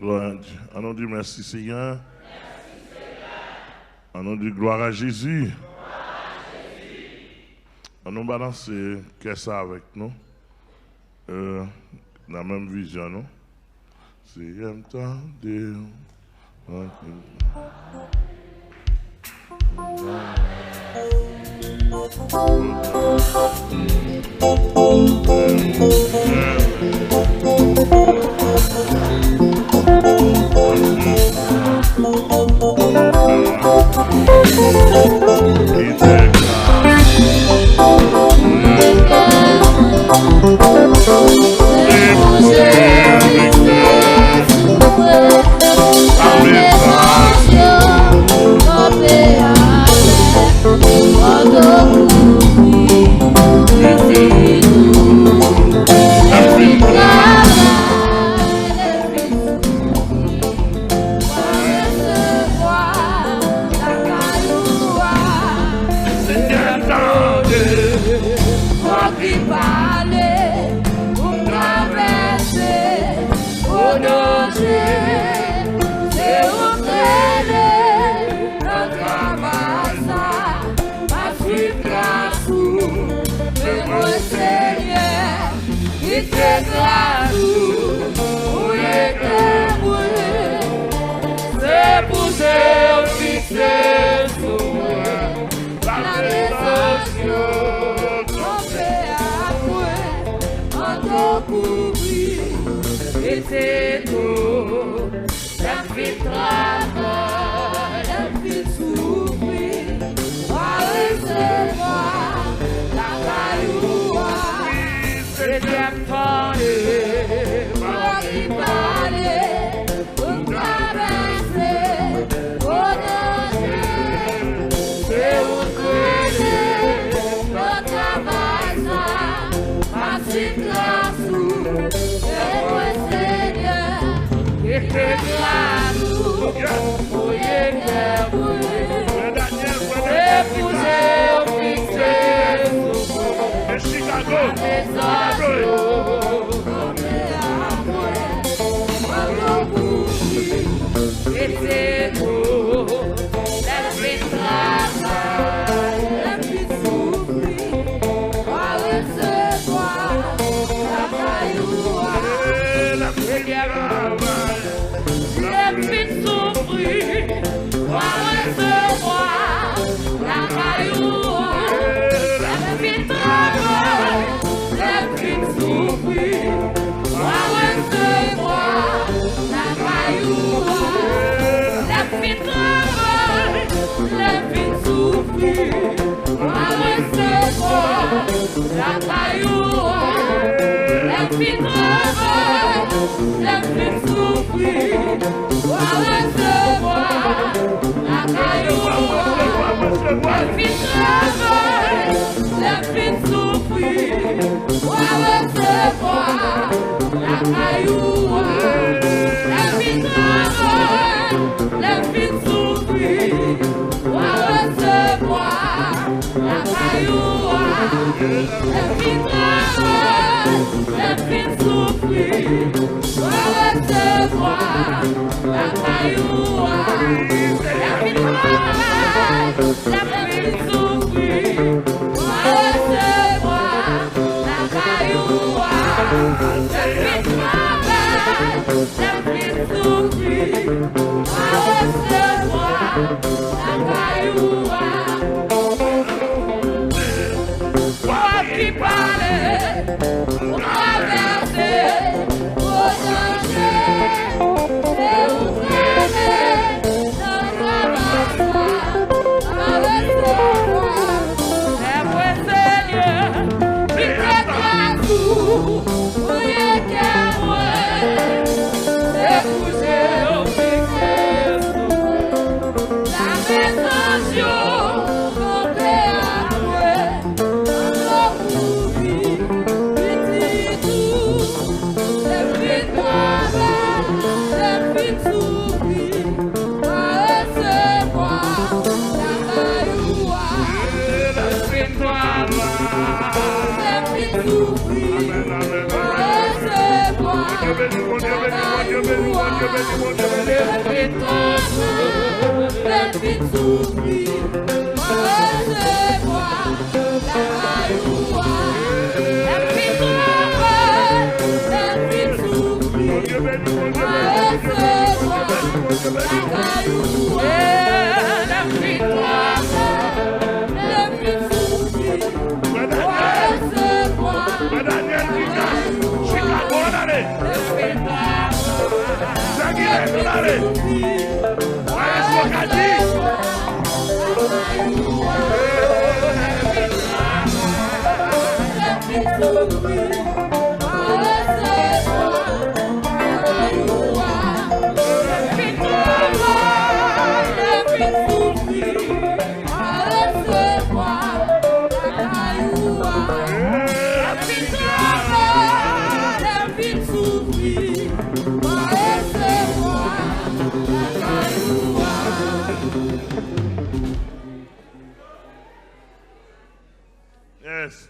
Gloire à Dieu. On dit merci Seigneur. On dit gloire à Jésus. On nous balance qu'est-ce ça avec nous. La même vision, non? C'est un temps de...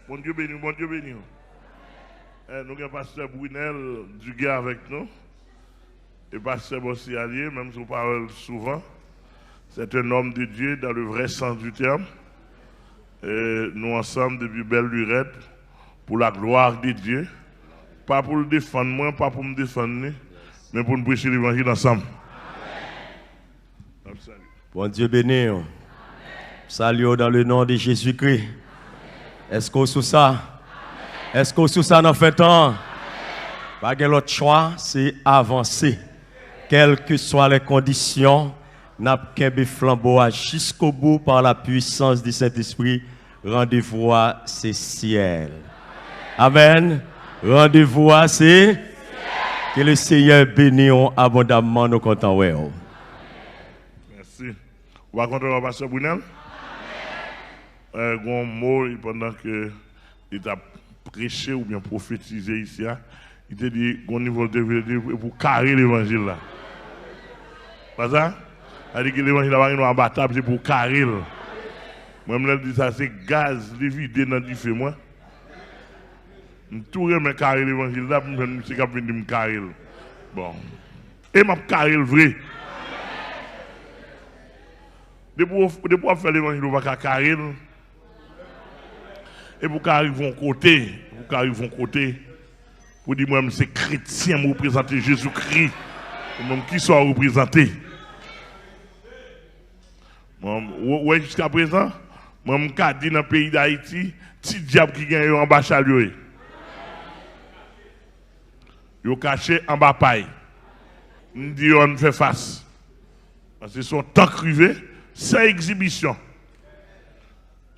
Bon Dieu béni, bon Dieu béni. Nous avons le pasteur Brunel Duguay avec nous. Et pasteur Bossi Allier, même si on parle souvent. C'est un homme de Dieu dans le vrai sens du terme. Et nous ensemble depuis belle lurette pour la gloire de Dieu. Pas pour le défendre moi, pas pour me défendre, mais pour nous prêcher l'évangile ensemble. Amen. Bon Dieu béni. Salut dans le nom de Jésus-Christ. Est-ce qu'on sous ça? Est-ce qu'on sous ça dans fait temps? Pas de l'autre choix, c'est avancer. Quelles que soient les conditions, n'a pas flambeau jusqu'au bout par la puissance du Saint-Esprit. Rendez-vous à ces ciels. Amen. Rendez-vous à ces ciels. Que le Seigneur bénisse abondamment nos contents. Merci. On va continuer avec Pasteur Brunel. Un mot pendant qu'il a prêché ou bien prophétisé ici, il t'a dit qu'on niveau de pour carrer l'évangile là. Pas ça? Il dit que l'évangile là est imbattable, c'est pour carrer. Moi-même, je dis ça, c'est gaz, les vides dans du feu, moi. Je tout remets carrer l'évangile là, pour que je puisse me carrer. Bon. Et je carrer le vrai. Depuis pour faire l'évangile, on va carrer. Et pour qu'arriver à côté, pour dire moi c'est chrétien, me représenter Jésus-Christ, même qui soit représenté. Ouais, jusqu'à présent, moi je dis dans le pays d'Haïti, petit diable qui gagne en bas chalier. Yo caché en bas paille. On dit on fait face. Parce que son temps crivé, c'est exhibition.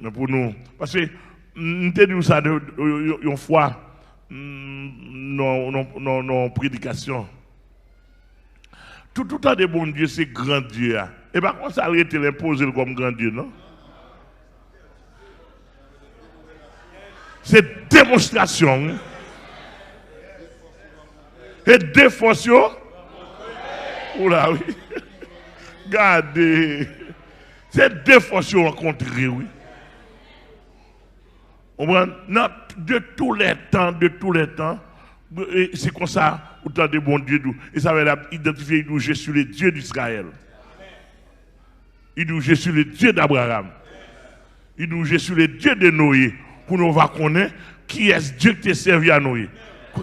Mais pour nous, parce que nous te dit ça une fois non prédication. Tout temps de bon Dieu, c'est grand Dieu. Et par contre, ça a été l'imposer comme grand Dieu, non? C'est démonstration. Et défense. Oula, oui. Regardez. C'est défense rencontrée, oui. De tous les temps, c'est comme ça, autant de bon Dieu. Et ça va identifier, je suis le Dieu d'Israël. Il dit, je suis le Dieu d'Abraham. Il dit, je suis le Dieu de Noé. Pour nous va connaître qui est Dieu qui t'a servi à Noé.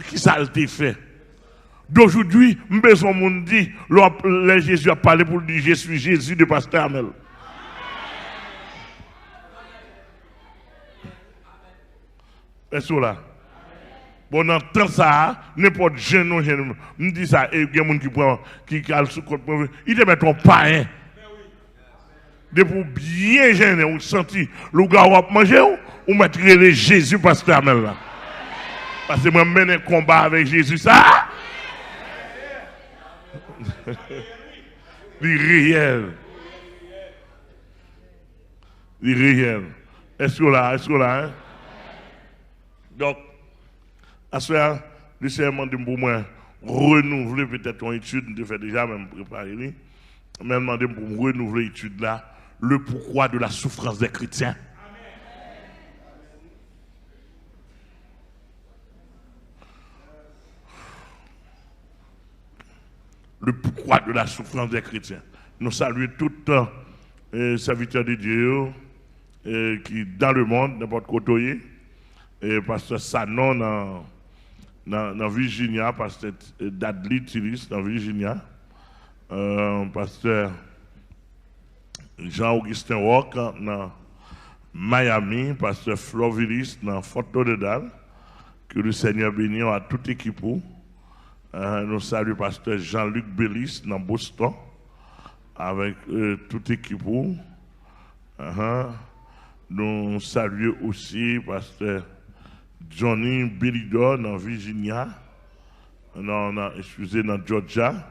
Qui ça a été fait. D'aujourd'hui, besoin de dire, Jésus a parlé pour dire, je suis Jésus de Pasteur Amel. Est-ce là? Bon, dans temps ça, n'importe jeune, me dit ça, et il y a des gens qui prennent, qui calent sous côte, il te met ton pain. De pour bien gêner, ou sentir, le gars va manger, ou mettre le Jésus Pasteur Amel là. Parce que moi, je mène un combat avec Jésus, ça. C'est réel. C'est réel. Est-ce que là, hein? Donc, à ce moment, le Seigneur m'a demandé pour moi renouveler peut-être une étude, de faire déjà même préparer, mais demandé pour me renouveler l'étude là, le pourquoi de la souffrance des chrétiens. croître de la souffrance des chrétiens. Nous saluons tout serviteurs de Dieu qui dans le monde, n'importe côté, et pasteur Sanon dans Virginia, pasteur Dudley Tillis dans Virginia, pasteur Jean-Augustin Rock dans Miami, pasteur Flovilis dans Fort Lauderdale. Que le Seigneur bénisse à toute équipe. Nous saluons pasteur Jean-Luc Bellis dans Boston avec toute équipe. Nous saluons aussi pasteur Johnny Bellidor dans Virginia, dans Georgia,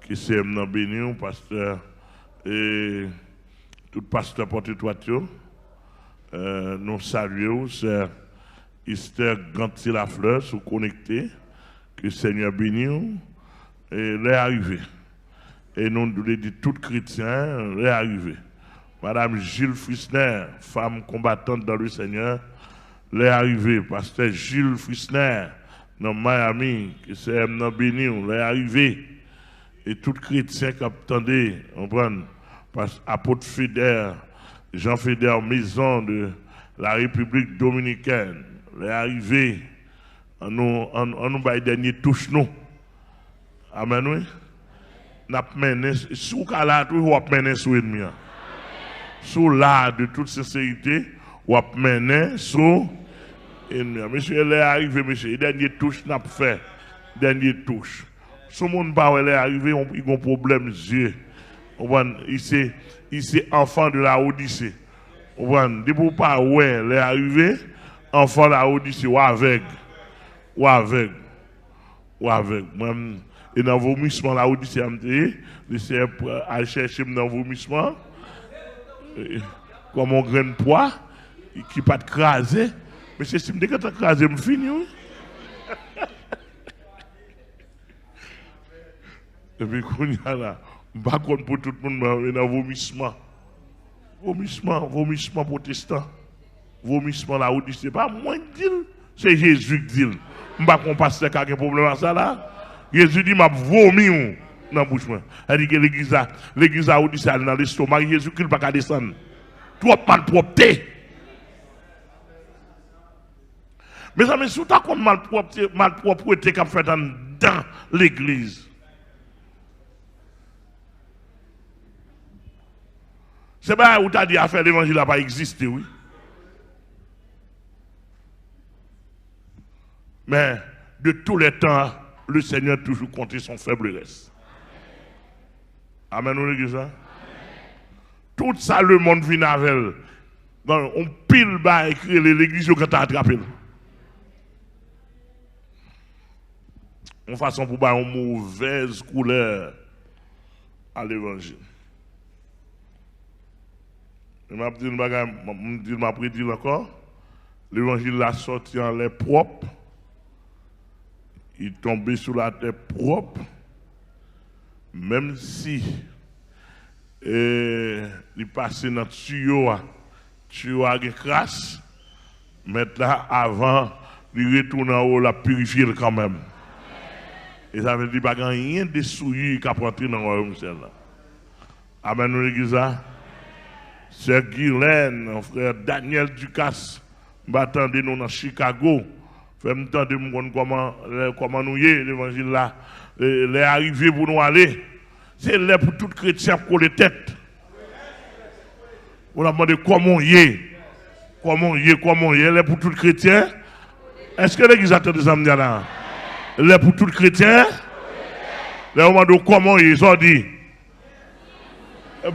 qui s'est béni, pasteur et tout pasteur porte-toiture. Nous saluons Esther Gantier-Lafleur, sont connectés, que le Seigneur bénisse, et les arrivés. Et nous nous dit tout chrétien, les arrivés. Madame Gilles Frissner, femme combattante dans le Seigneur, les arrivés. Pasteur Gilles Frissner, dans Miami, que le Seigneur bénisse, les arrivés. Et tout chrétien qui attendait, on prend, apôtre Fédère, Jean Fédère Maison de la République Dominicaine, les arrivés, on nous va dernier touche nous. Amen, oui. N'a mené, sous là, tout ou mené sous ennemi. Sous là, de toute sincérité, ou mené sous ennemi. Monsieur, il est arrivé, monsieur, dernier touche n'a pas fait. Dernier touche. Si le monde est arrivé, il y a un problème yeux. Il est enfant de la Odyssée. Depuis pas ouais, il est arrivé, enfant de la Odyssée, ou avec. Et dans le vomissement, la Odyssée, j'essaie de chercher dans le vomissement, comme un grain de poids, qui pas de craser. Mais c'est si je me crasé, je finis. Et puis, quand il y a là, je ne sais pas pour tout le monde, dans le vomissement. Vomissement protestant. Vomissement la Odyssée. Pas moi qui dis, c'est Jésus qui dit. Je ne sais pas qu'on passe à un problème à ça là. Jésus dit, m'a vomi dans la bouche. Il dit que l'église a Odyssée dans l'estomac. Jésus qui ne peut pas descendre. Trop malpropreté. Mais ça me soutient comme malpropreté qu'a fait dans l'église. C'est pas où tu as dit à faire l'évangile n'a pas existé, oui. Mais de tous les temps, le Seigneur a toujours compté son faiblesse. Amen, on dit ça? Tout ça, le monde vient avec elle. On pile bas écrire l'église quand tu as attrapé. On façon pour une mauvaise couleur à l'évangile. Je m'a prédit encore. L'évangile l'a sorti en l'air propre. Il tombait sur la terre propre. Même si il passait dans le tuyau a crasse. Maintenant, avant, il retourne en haut, la purifier quand même. Et ça veut dire qu'il n'y a rien de souillé qui a porté dans le royaume. Amen, nous l'église. Sœur Guylaine, frère Daniel Ducasse, m'attendez nous dans Chicago. Fais-moi entendre comment nous y est, l'évangile là. Les arrivés pour nous aller. C'est là pour tout chrétien pour les têtes. On a demandé comment y est. Comment y est, là pour tout chrétien. Est-ce que l'église attend des âmes là? Là pour tout chrétien. Là on a demandé comment y est, ça dit.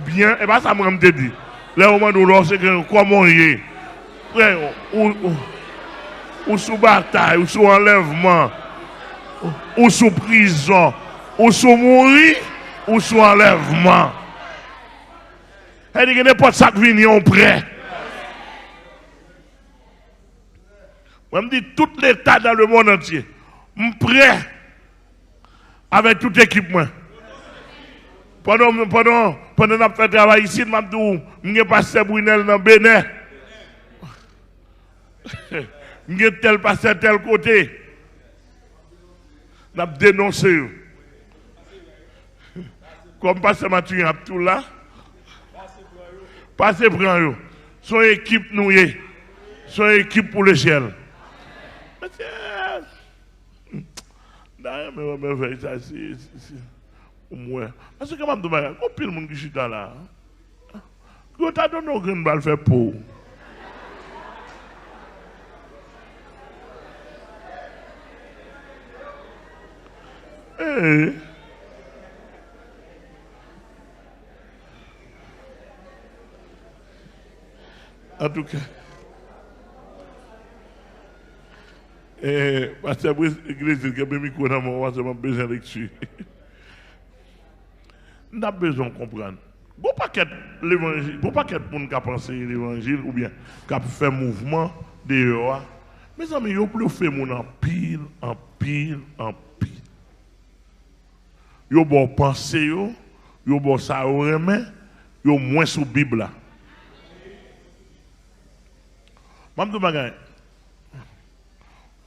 Bien, et pas ça me dit. Là, au moment où c'est comment il est, ou sous bataille, ou sous enlèvement, ou sous prison, ou sous mourir, ou sous enlèvement. Elle dit que n'importe ça qui vient, on prêt. Moi, je me dis, tout l'État dans le monde entier, je suis prêt avec toute l'équipement. Pendant notre fait travail ici, je suis passé Brunel dans Bénin. Je suis tel passé tel côté. Je dénoncé. Comme pasteur Mathieu a tout là. Passez prend yo. Son équipe nouée. Son équipe pour le ciel. D'ailleurs, mais ça c'est moi. Parce que comment me dire, combien de monde qui chita là. Quand t'as donné aucun balle faire pour. Eh. En tout cas, parce que l'église qui a mis micro dans mon voix, j'ai besoin de lecture. Nous avons besoin de comprendre. Bon paquet l'évangile, bon paquet de monde qui a pensé l'évangile ou bien qui a fait mouvement dehors. Mes amis, ils plus fait mon en pile, en pile, en pile. Ils ont pensé, ils ont ça au remet, ils ont moins sous Bible là. Je ne sais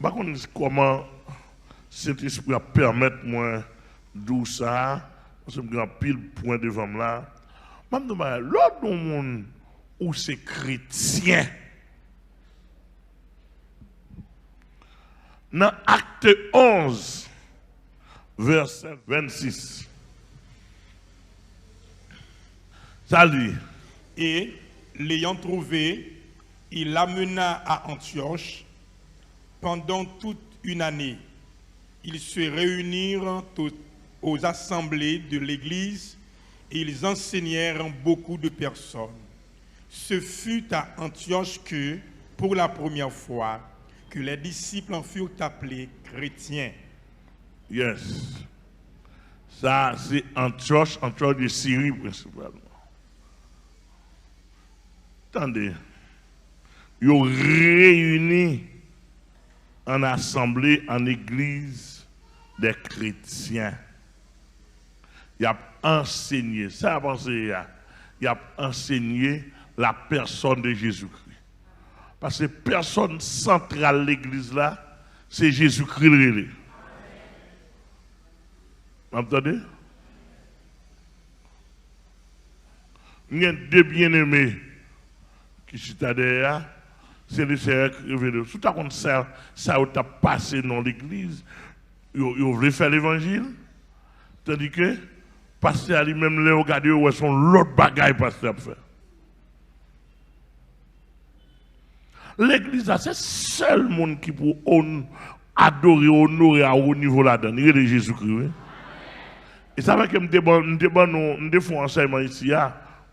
pas comment cet esprit permettre moi d'où ça, parce que je suis pile point devant là. Je me demande, l'autre monde où c'est chrétien, dans Acte 11, verset 26, ça dit, et l'ayant trouvé, il l'amena à Antioche. Pendant toute une année, ils se réunirent aux assemblées de l'Église et ils enseignèrent beaucoup de personnes. Ce fut à Antioche que, pour la première fois, que les disciples en furent appelés chrétiens. Yes. Ça, c'est Antioche de Syrie principalement. Attendez. Ils ont réuni en assemblée, en église des chrétiens. Il a enseigné, ça a pensé, il a enseigné la personne de Jésus-Christ. Parce que personne centrale de l'église là, c'est Jésus-Christ. Vous entendez? Il y a deux bien-aimés qui sont derrière. C'est le Seigneur qui révèle. Tout à coup, ça a passé dans l'église. Ils voulaient faire l'évangile. Tandis que, pasteur lui-même, les regarder, où sont l'autre bagaille pasteur faire. L'église, c'est le seul monde qui peut adorer, honorer à haut niveau là-dedans. Il est de Jésus-Christ. Et ça va que nous faisons un enseignement ici.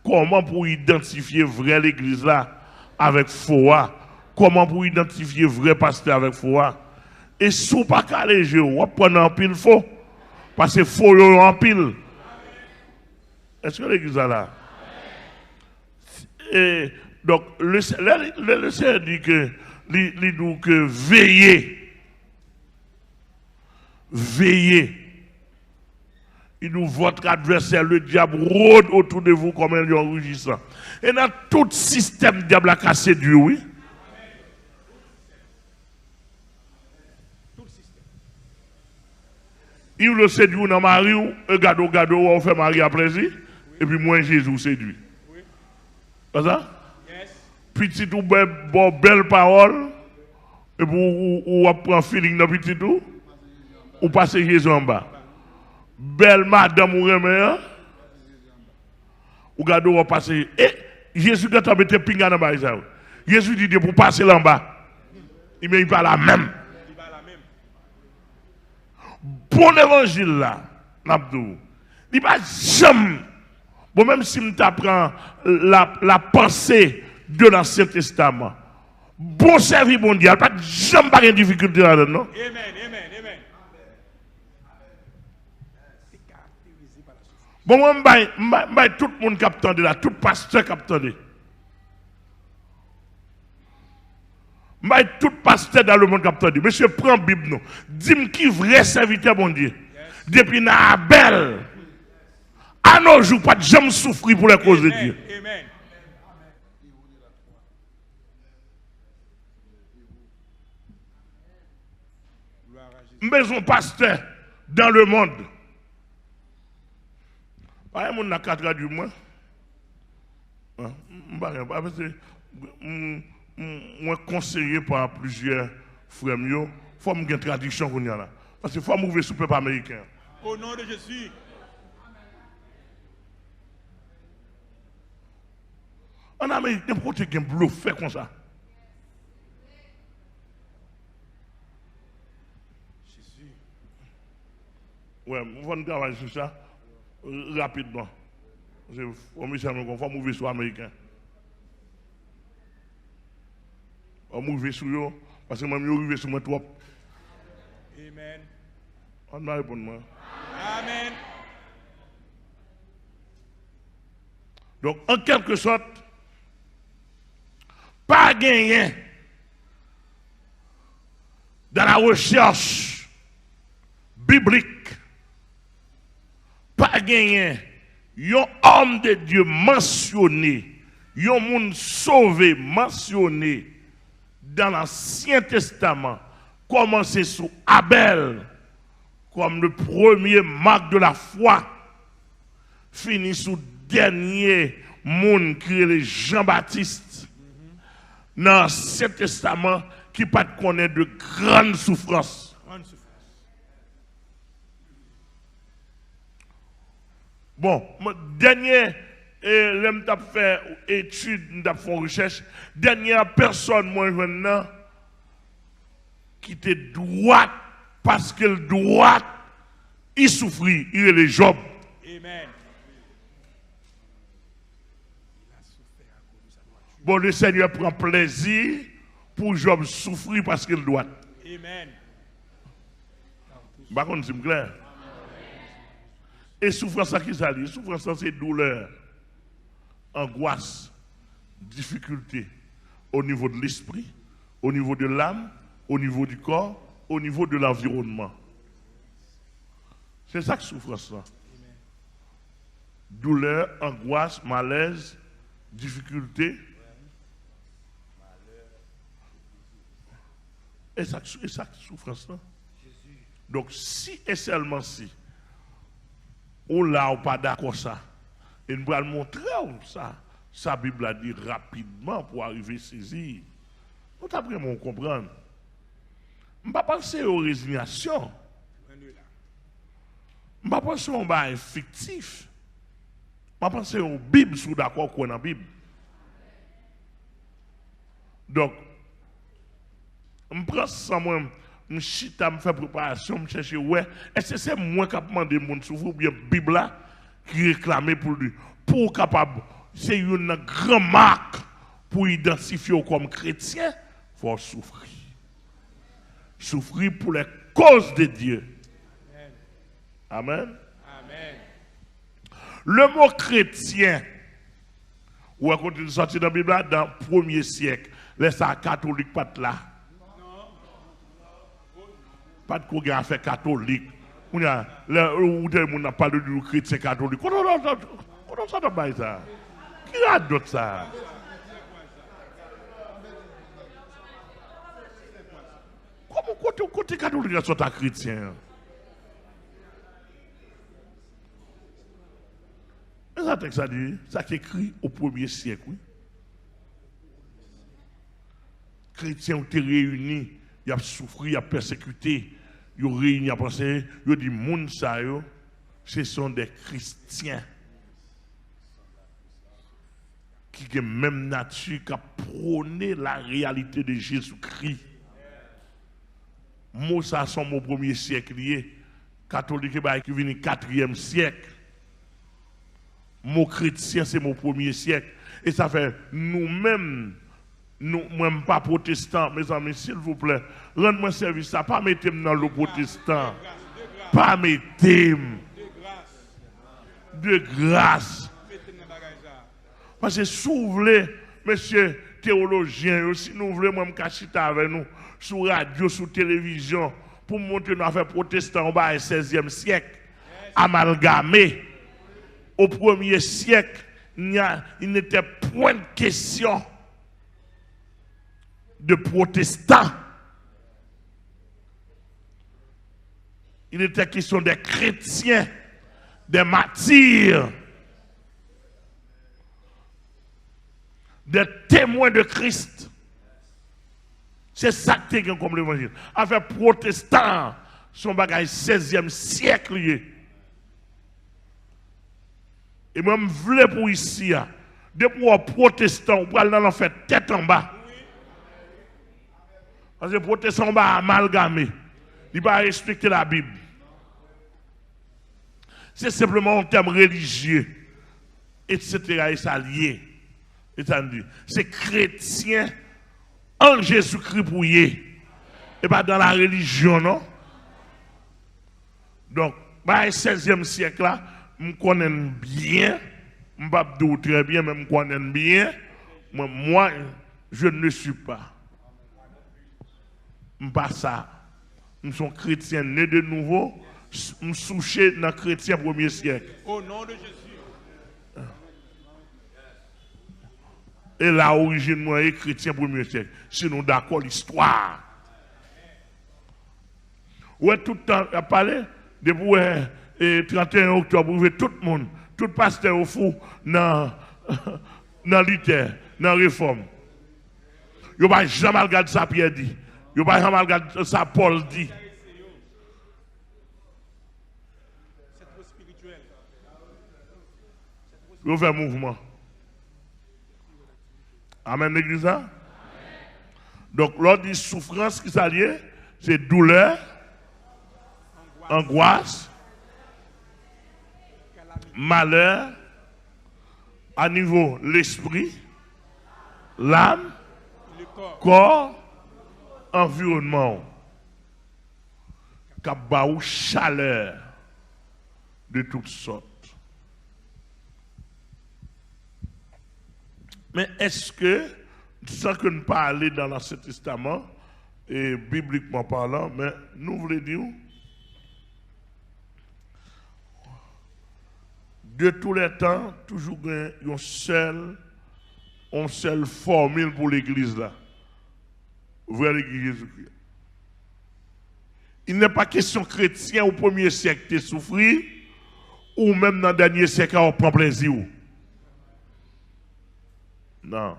Comment pour identifier vrai l'église là avec faux? Comment pour identifier vrai pasteur avec faux? Et si vous pas calé, vous prenez un pile faux. Parce que faux, vous en pile. Est-ce que l'église est là? Et donc, le Seigneur dit que veillez. Veillez. Il nous votre adversaire, le diable, rôde autour de vous comme un lion rugissant. Et dans tout système, le diable a cassé Dieu, oui. Il le séduit dans Marie, gado, on fait Marie à plaisir, et puis moi Jésus séduit. Pas ça? Petit tout, belle parole, et puis ou prend feeling dans petit tout, ou passe Jésus en bas. Belle madame ou remet, ou gado on passe. Et Jésus quand on mette pinga dans bas, Jésus dit pour passer là en bas. Il met pas la même. Bon évangile là, Nabdou, il va jamais. Bon, même si tu apprends la pensée de l'Ancien Testament, bon service mondial, pas jamais pas de difficulté là-dedans, non? Amen, amen, amen. Bon, moi, tout le monde qui a là, tout pasteur qui a entendu. Tout pasteur dans le monde qui a entendu. Monsieur, prends la Bible, non. Dis-moi qui vrai serviteur, bon Dieu. Depuis Abel, à nos jours, pas de jamais souffrir pour la cause de Dieu. Amen. Maison pasteur dans le monde. Pas un monde n'a qu'à traduire moi. Parce que moi conseillé par plusieurs frères, il faut me une traduction qu'on y a là. Parce qu'il faut m'ouvrir sur le peuple américain. Au nom de Jésus. En Amérique, n'importe quel bluff fait comme ça. Jésus. Ouais, on va travailler sur ça rapidement. Il faut m'ouvrir sur l'américain. On m'ouvrir sur eux, parce que moi, je suis arrivé sur moi trop. Amen. On va répondre moi. Amen. Donc, en quelque sorte, pas gagné dans la recherche biblique, pas gagné un homme de Dieu mentionné, un monde sauvé mentionné dans l'Ancien Testament, commencé sous Abel comme le premier marque de la foi, fini sous dernier monde qui est le Jean-Baptiste dans l'Ancien Testament qui pas connaître de grandes souffrances. Bon, dernier, l'homme t'a fait étude, t'a fait recherche, dernière personne, moi, maintenant, qui était droite, parce qu'elle droite, il souffrit, il est le Job. Amen. Bon, le Seigneur prend plaisir pour Job souffrir parce qu'il doit. Amen. Par contre, c'est clair. Et souffrance, ça qui s'allie? Souffrance, c'est douleur, angoisse, difficulté au niveau de l'esprit, au niveau de l'âme, au niveau du corps, au niveau de l'environnement. C'est ça que souffrance là. Douleur, angoisse, malaise, difficulté. Et ça souffrance là. Donc si et seulement si on l'a ou pas d'accord ça, et nous allons montrer ça, sa Bible a dit rapidement pour arriver à saisir. Nous t'apprenons à comprendre. Je ne vais pas penser aux résignations. Je ne vais pas penser aux bails fictifs. Je ne vais pas penser aux Bibles, si vous d'accord qu'on a la Bible. Donc, je prends ça, moi, je chita, je fais préparation, je cherche, ouais, est-ce que c'est moi qui ai demandé mon souffle ou bien la Bible là, qui réclamait pour lui, pour capable, c'est une grande marque pour identifier comme chrétien, il faut souffrir. Souffrir pour les causes de Dieu. Amen. Amen. Le mot chrétien, ou à côté de sortir dans la Bible là, dans le 1er siècle, les catholiques pas là. Pas de quoi a fait catholique. On a parlé du chrétien catholique. Comment ça va ça? Qui a d'autre ça? Comment côté catholique sont chrétien? Mais ça texte ça dit, ça qui écrit au 1er siècle, oui. Chrétiens ont été réunis, ils ont souffert, ils ont persécuté, ils ont réuni, ils ont pensé, ils ont dit, moun sa yo, ce sont des chrétiens qui ont même nature, qui prôné la réalité de Jésus-Christ. Moi, ça sont mon 1er siècle lié. Catholique qui vient 4e siècle. Mon chrétien, c'est mon 1er siècle. Et ça fait nous-mêmes, nous-mêmes pas protestants, mes amis, s'il vous plaît, rendez-moi service, ça, pas mettez-moi dans le protestant. Pas mettez-moi. De grâce. Parce que si vous voulez, monsieur théologien, si nous voulons, moi, me cacher avec nous, sur radio, sur télévision, pour montrer nos affaires protestantes au 16e siècle, amalgamé. Au 1er siècle, il n'était point de question de protestants. Il était question des chrétiens, des martyrs des témoins de Christ. C'est ça que tu as comme l'évangile. Affaire protestant, son bagage 16e siècle. Et moi, je voulais pour ici, depuis un protestant, on va aller faire tête en bas. Parce que les protestants sont amalgamés. Ils ne vont pas respecter la Bible. C'est simplement un terme religieux, etc. Et ça lié. C'est chrétien en Jésus-Christ pour y. Et pas dans la religion, non? Donc, dans le 16e siècle, là, je connais bien, je ne sais pas très bien, mais je connais bien. Moi, je ne suis pas. Je ne suis pas ça. Je suis chrétien né de nouveau. Je suis souché dans le chrétien premier siècle. Au nom de Jésus. Et la origine moi est chrétien premier siècle. Sinon d'accord l'histoire. Ouais, tout le temps, il a parlé, depuis le 31 octobre, tout le monde, tout pasteur au fou dans Luther, dans la réforme. Il n'y a pas jamais regardé ça Pierre dit. Il n'y a pas jamais regardé ça Paul dit. C'est trop spirituel. Il fait un mouvement. Amen, l'église. Donc, lors de souffrance qui s'allie, c'est douleur, angoisse, malheur, à niveau l'esprit, l'âme, corps, environnement, ou chaleur de toutes sortes. Mais est-ce que, sans que nous parlions dans l'Ancien Testament, et bibliquement parlant, mais nous voulons dire, de tous les temps, toujours une seule formule pour l'Église là. Vers l'Église Jésus-Christ. Il n'est pas question chrétien au premier siècle de souffrir, ou même dans le dernier siècle on prend plaisir. Non.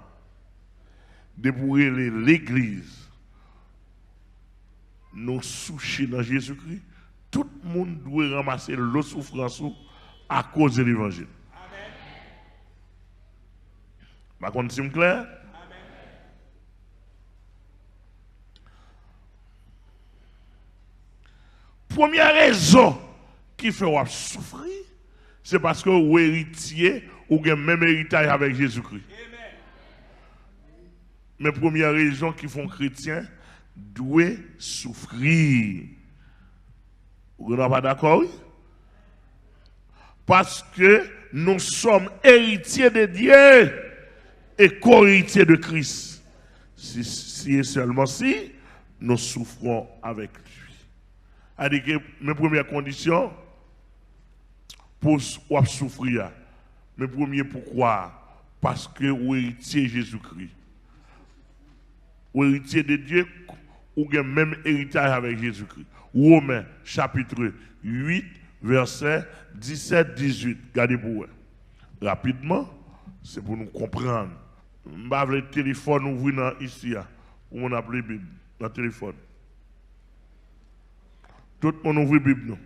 Depuis l'Église, nous souchons dans Jésus-Christ, tout le monde doit ramasser l'eau souffrance à cause de l'Évangile. Amen. Par contre, c'est clair? Amen. Première raison qui fait souffrir, c'est parce que vous héritiez ou avez même héritage avec Jésus-Christ. Mais première raison qui font chrétiens doivent souffrir. Vous n'êtes pas d'accord? Parce que nous sommes héritiers de Dieu et co-héritiers de Christ. Si et seulement si nous souffrons avec lui. C'est-à-dire que mes premières conditions pour souffrir. Mes premiers pourquoi? Parce que vous héritiez Jésus-Christ. Ou héritier de Dieu, ou même héritage avec Jésus-Christ. Romains chapitre 8, verset 17-18. Regardez pour vous. Rapidement, c'est pour nous comprendre. Je vais le téléphone ouvrir ici, où on a la Bible, dans le téléphone. Tout le monde ouvre la Bible. Non?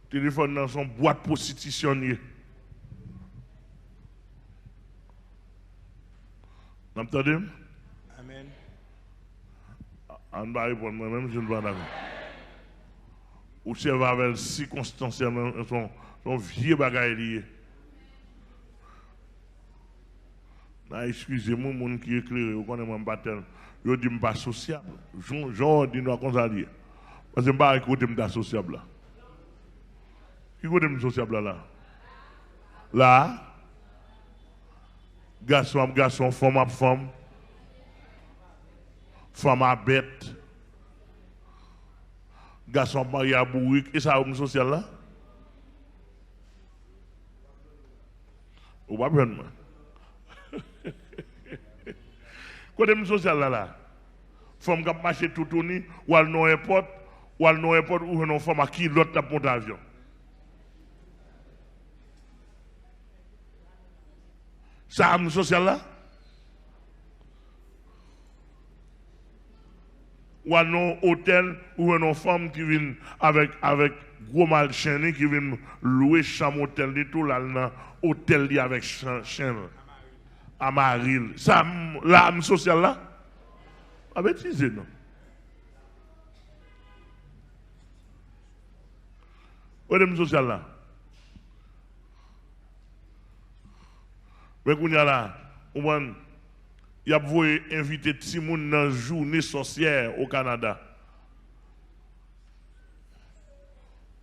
Téléphone dans son boîte prostitutionnée. Vous entendez? Amen. On va répondre moi-même, je ne vais pas d'accord. Ou si elle va avec circonstanciellement son vieux bagage lié. Excusez-moi, mon qui est éclairé, vous connaissez mon baptême. Je dis que je ne suis pas sociable. Je dis nous comme ça. Parce que je ne suis pas écouter je suis sociable là. Qui est sociable là? Là, garçon à garçon, femme à femme, femme à bête, garçon marié à bourrique, et ça, est social là? Ou pas bien, moi? Quand est social là? Femme qui marche tout tourné, ou elle non importe, ou une femme à qui l'autre tape mon avion. Ça âme sociale là? Ou un non hôtel ou une femme qui vient avec gros malchaîné qui vient louer chambre hôtel de tout là dans hôtel avec chien Amaril. Ça l'âme sociale là? A bêtise non. Où est l'âme sociale là? Mais qu'on y a là, il y a voulu inviter Timoun dans une journée sorcière au Canada.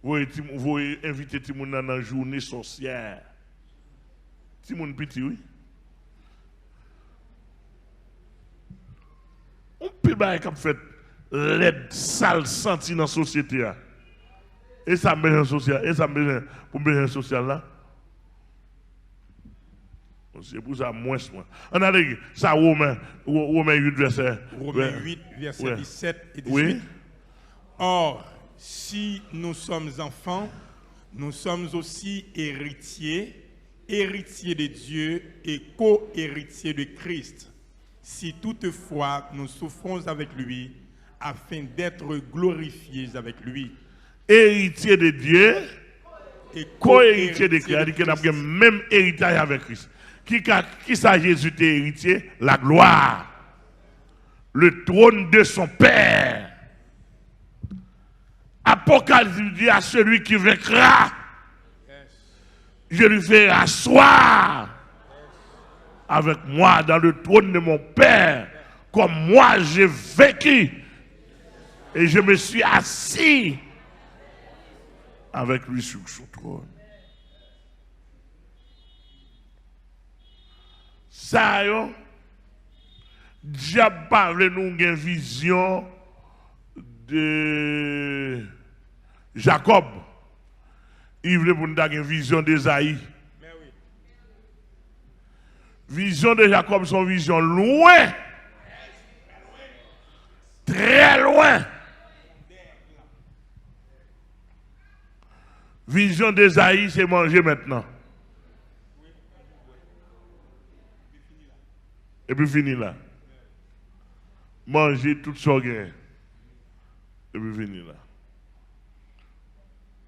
Vous voulez inviter Timoun dans une journée sorcière. Timoun petit, oui. On peut pas fait l'aide sale senti dans la société. Et ça me besoin social, et ça me besoin pour besoin social là. C'est pour ça, moins. On a dit, ça, Romain 8, verset. Romains 8, verset 17 et 18. Oui. Or, si nous sommes enfants, nous sommes aussi héritiers, héritiers de Dieu et co-héritiers de Christ. Si toutefois nous souffrons avec lui, afin d'être glorifiés avec lui. Héritier de Dieu Et co-héritier de Christ. C'est-à-dire qu'on a le même héritage avec Christ. Qui ça Jésus est héritier? La gloire. Le trône de son Père. Apocalypse dit à celui qui vaincra, je lui ferai asseoir avec moi dans le trône de mon Père, comme moi j'ai vécu et je me suis assis avec lui sur son trône. Ça, diable parle nous une vision de Jacob. Il voulait pour nous donner une vision d'Esaïe. Vision de Jacob, son vision loin. Très loin. Vision d'Esaïe, c'est manger maintenant. Et puis fini là. Manger tout ce gain. Et puis fini là.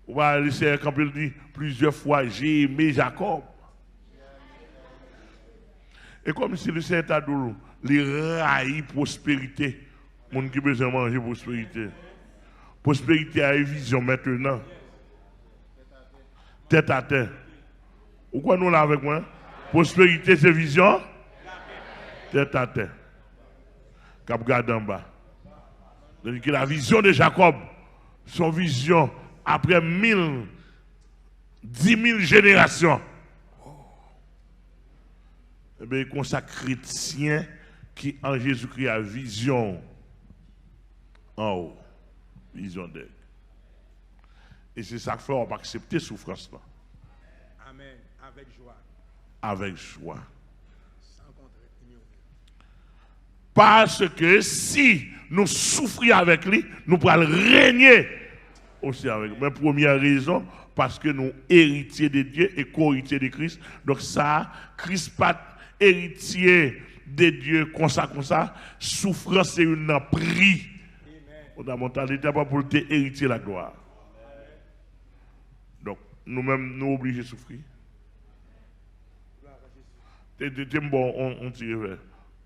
On va laisser quand il dit plusieurs fois j'ai aimé Jacob. Et comme si le Seigneur t'a dit, les rails prospérité. Mon qui besoin de manger prospérité. Prospérité a une vision maintenant. Tête à tête. Pourquoi nous là avec moi? Prospérité c'est vision. Tête à tête. Cap garde en bas. Donc la vision de Jacob, son vision après 10 000 générations. Eh bien, il consacre chrétien qui en Jésus-Christ a vision en haut. Vision d'aigle. Et c'est ça que fait on va accepter souffrance là. Amen. Avec joie. Avec joie. Parce que si nous souffrions avec lui, nous pourrons régner aussi avec lui. Mais première raison, parce que nous héritiers de Dieu et co-héritiers de Christ. Donc ça, Christ pas héritier de Dieu comme ça. Souffrance c'est une prix. Fondamentalement, pas pour être héritier de la gloire. Donc nous-mêmes, nous obligés de souffrir. C'est bon, on tire vers.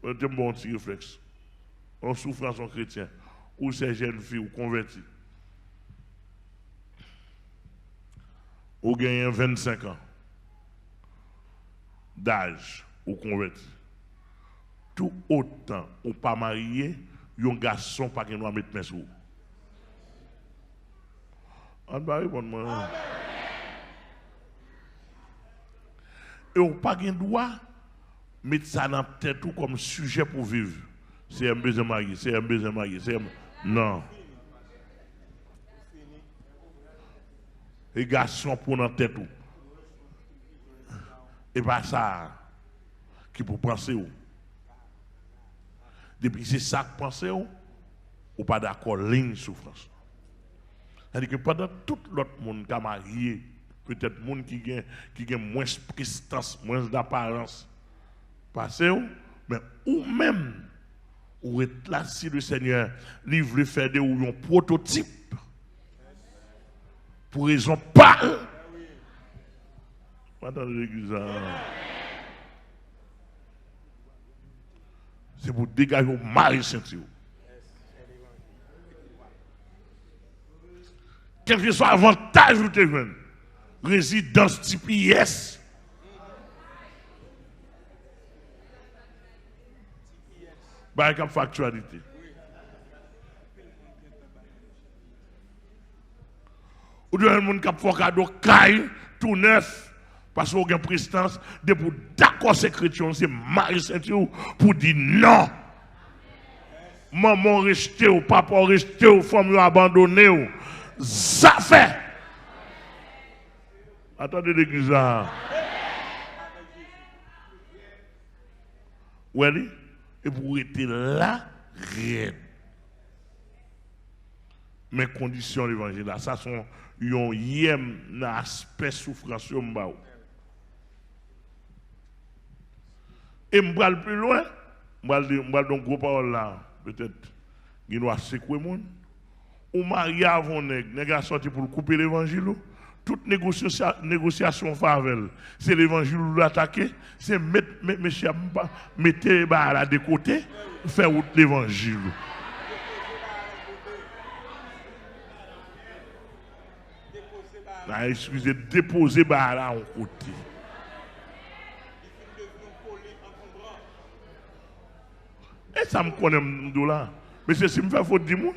C'est un bon petit réflexe. On souffre en son chrétien. Ou ces jeunes filles ou convertis. Ou gagnent 25 ans d'âge ou converti. Tout autant ou pas marié, un garçon pas qu'il doit mettre main sur. On va répondre. Et on pas qu'il doit mettre ça dans la tête tout comme sujet pour vivre. C'est un besoin marié, c'est un besoin marié, c'est un... Non. Les garçons pour dans la tête tout. Et pas ça qui pour penser où. Depuis c'est ça que penser ou pas d'accord ligne souffrance. C'est-à-dire que pendant tout l'autre monde qui a marié, peut-être monde qui gagne moins de prestance, moins d'apparence. passé, mais ou même, ou être là si le Seigneur lui veut faire de ou un prototype pour raison pas. Attendez l'église. C'est pour dégager au mari Saint-Thierry. Quel que soit l'avantage ou te jeune, résidence type yes. Bah, comme factualité. Ou bien, le monde qui a fait cadeau, caille, tout neuf, parce qu'on a une prestance, de pour d'accord, ces chrétiens, c'est Marie Saint-Thierry, pour dire non. Maman resté ou papa resté ou femme abandonné ou. Ça fait. Attendez l'église là. Oui, et pour être là, rien. Mes conditions de l'évangile là, ça sont un yem aspect souffrance au mbao. Et m'bral plus loin, m'bral donc gros parole là, peut-être, il doit secouer moun. Ou Maria avant nèg a sorti pour couper l'évangile. Toute négociation favelle, c'est l'évangile où l'attaquer, c'est mettre là de côté, faire route l'évangile. Excusez, déposer là en côté. Et ça me connaît là. Mais c'est si me fait faute du monde.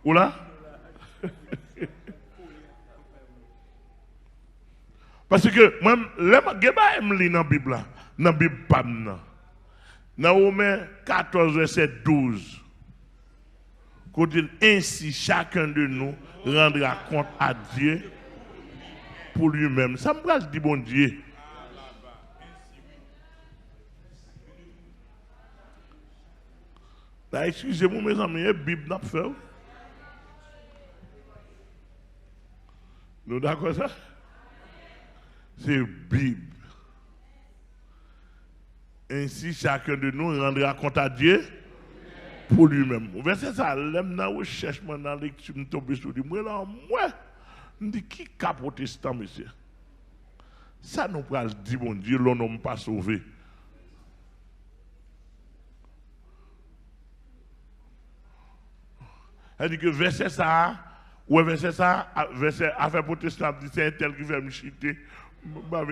Oula? Parce que moi, je me lis dans la Bible, dans la Bible, dans Romains 14, verset 12, qu'on dit ainsi chacun de nous rendra compte à Dieu pour lui-même. Ça me dit bon Dieu. Excusez-moi, mes amis, la Bible n'a pas fait. Nous d'accord ça? C'est Bible. Ainsi, chacun de nous rendra compte à Dieu pour lui-même. Verset ça, l'aime dans la recherche, dans la lecture, je tombe sur lui. Moi, là, moi, je dis qui est protestant, monsieur? Ça nous parle dit, bon Dieu, l'on n'a pas sauvé. Elle dit que verset ça, ou verset ça, verset affaire protestant, c'est un tel qui fait me chiter. Bon,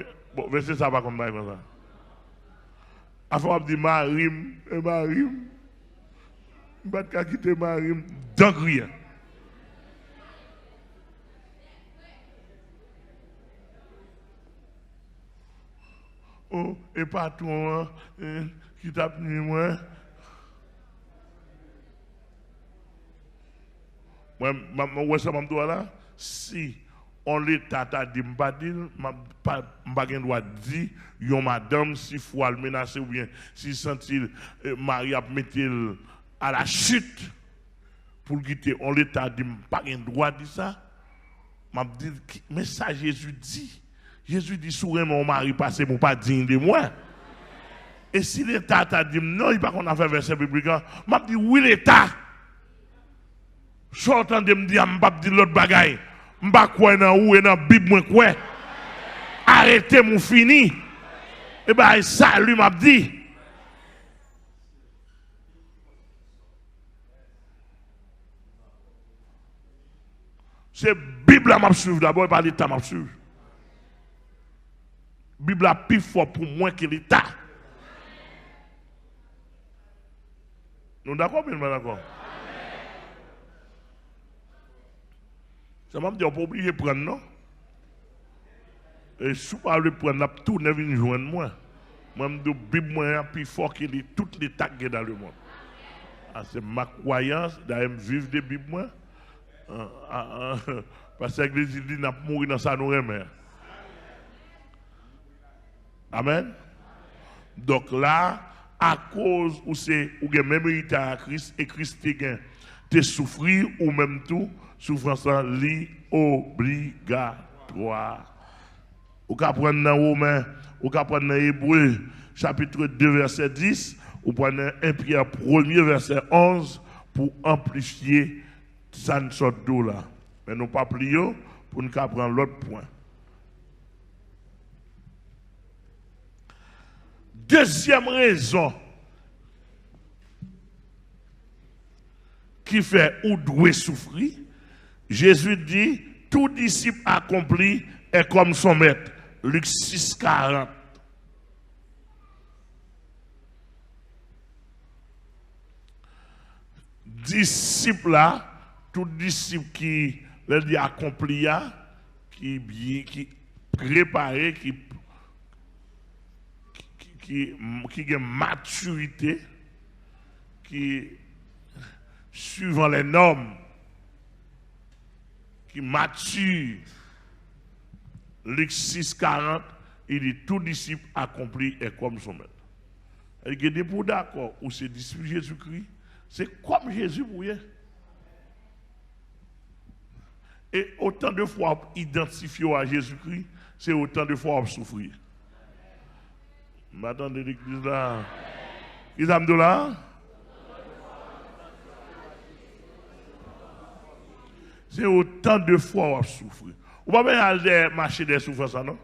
verset ça, pas comme ça. Affaire dit Marim, Marim. Je ne vais pas quitter Marim, donc rien. Oh, et patron, qui t'a pris moi. Moi, ça m'a dit là, si on l'état t'a dit, je pas droit de dire, yon madame, si faut le menacer ou bien, si sentit Marie a mettre à la chute pour quitter, on l'état dit, je pas droit de dire ça. M'a dit, mais ça Jésus dit. Jésus dit, souvent mon mari passe, mon pas digne de moi. Et si l'état t'a dit, non, il n'y a pas qu'on a fait verset biblique, m'a dit, oui, l'état. Sortant de me dire, je ne vais pas dire l'autre bagaille. Je ne vais pas quoi dans ou dans la Bible. Arrêtez mon fini. Et bien, ça, lui m'a dit. C'est la Bible à m'a suivre d'abord, et pas l'État m'a suivre. La Bible a plus fort pour moi que l'État. Nous d'accord, bien d'accord? Ça m'a dit, on ne peut pas oublier de prendre, non? Et si on ne prendre, on tout ne vient joindre moi. Moi, je dis, la Bible est plus fort que toutes les tags dans le monde. C'est ma croyance, d'ailleurs, vivre de la Bible. Parce que l'Église dit, n'a pas mourir dans sa nourriture. Amen. Donc là, à cause où c'est ou même hérité à Christ et Christ te souffrir ou même tout, souffrance li obligatoire. Ou ka prendre dans Romains, ou ka prendre dans Hébreux, chapitre 2, verset 10, ou prendre 1 Pierre 1er, verset 11, pour amplifier ça ne sort d'eau là. Mais nous pas plier pour nous prendre l'autre point. Deuxième raison qui fait ou doit souffrir, Jésus dit, tout disciple accompli est comme son maître. Luc 6, 40. Disciple là, tout disciple qui le dit accompli, qui préparé, qui a maturité, qui suivant les normes, qui mature. Luc 6, 40, il dit tout disciple accompli est comme son maître. Il y a des pour d'accord où c'est disciple Jésus-Christ, c'est comme Jésus pour eux. Et autant de fois identifié à Jésus-Christ, c'est autant de fois souffrir. M'attendez l'église là. Ils ont là? C'est autant de fois souffrir. On va bien aller marcher des souffrances, non?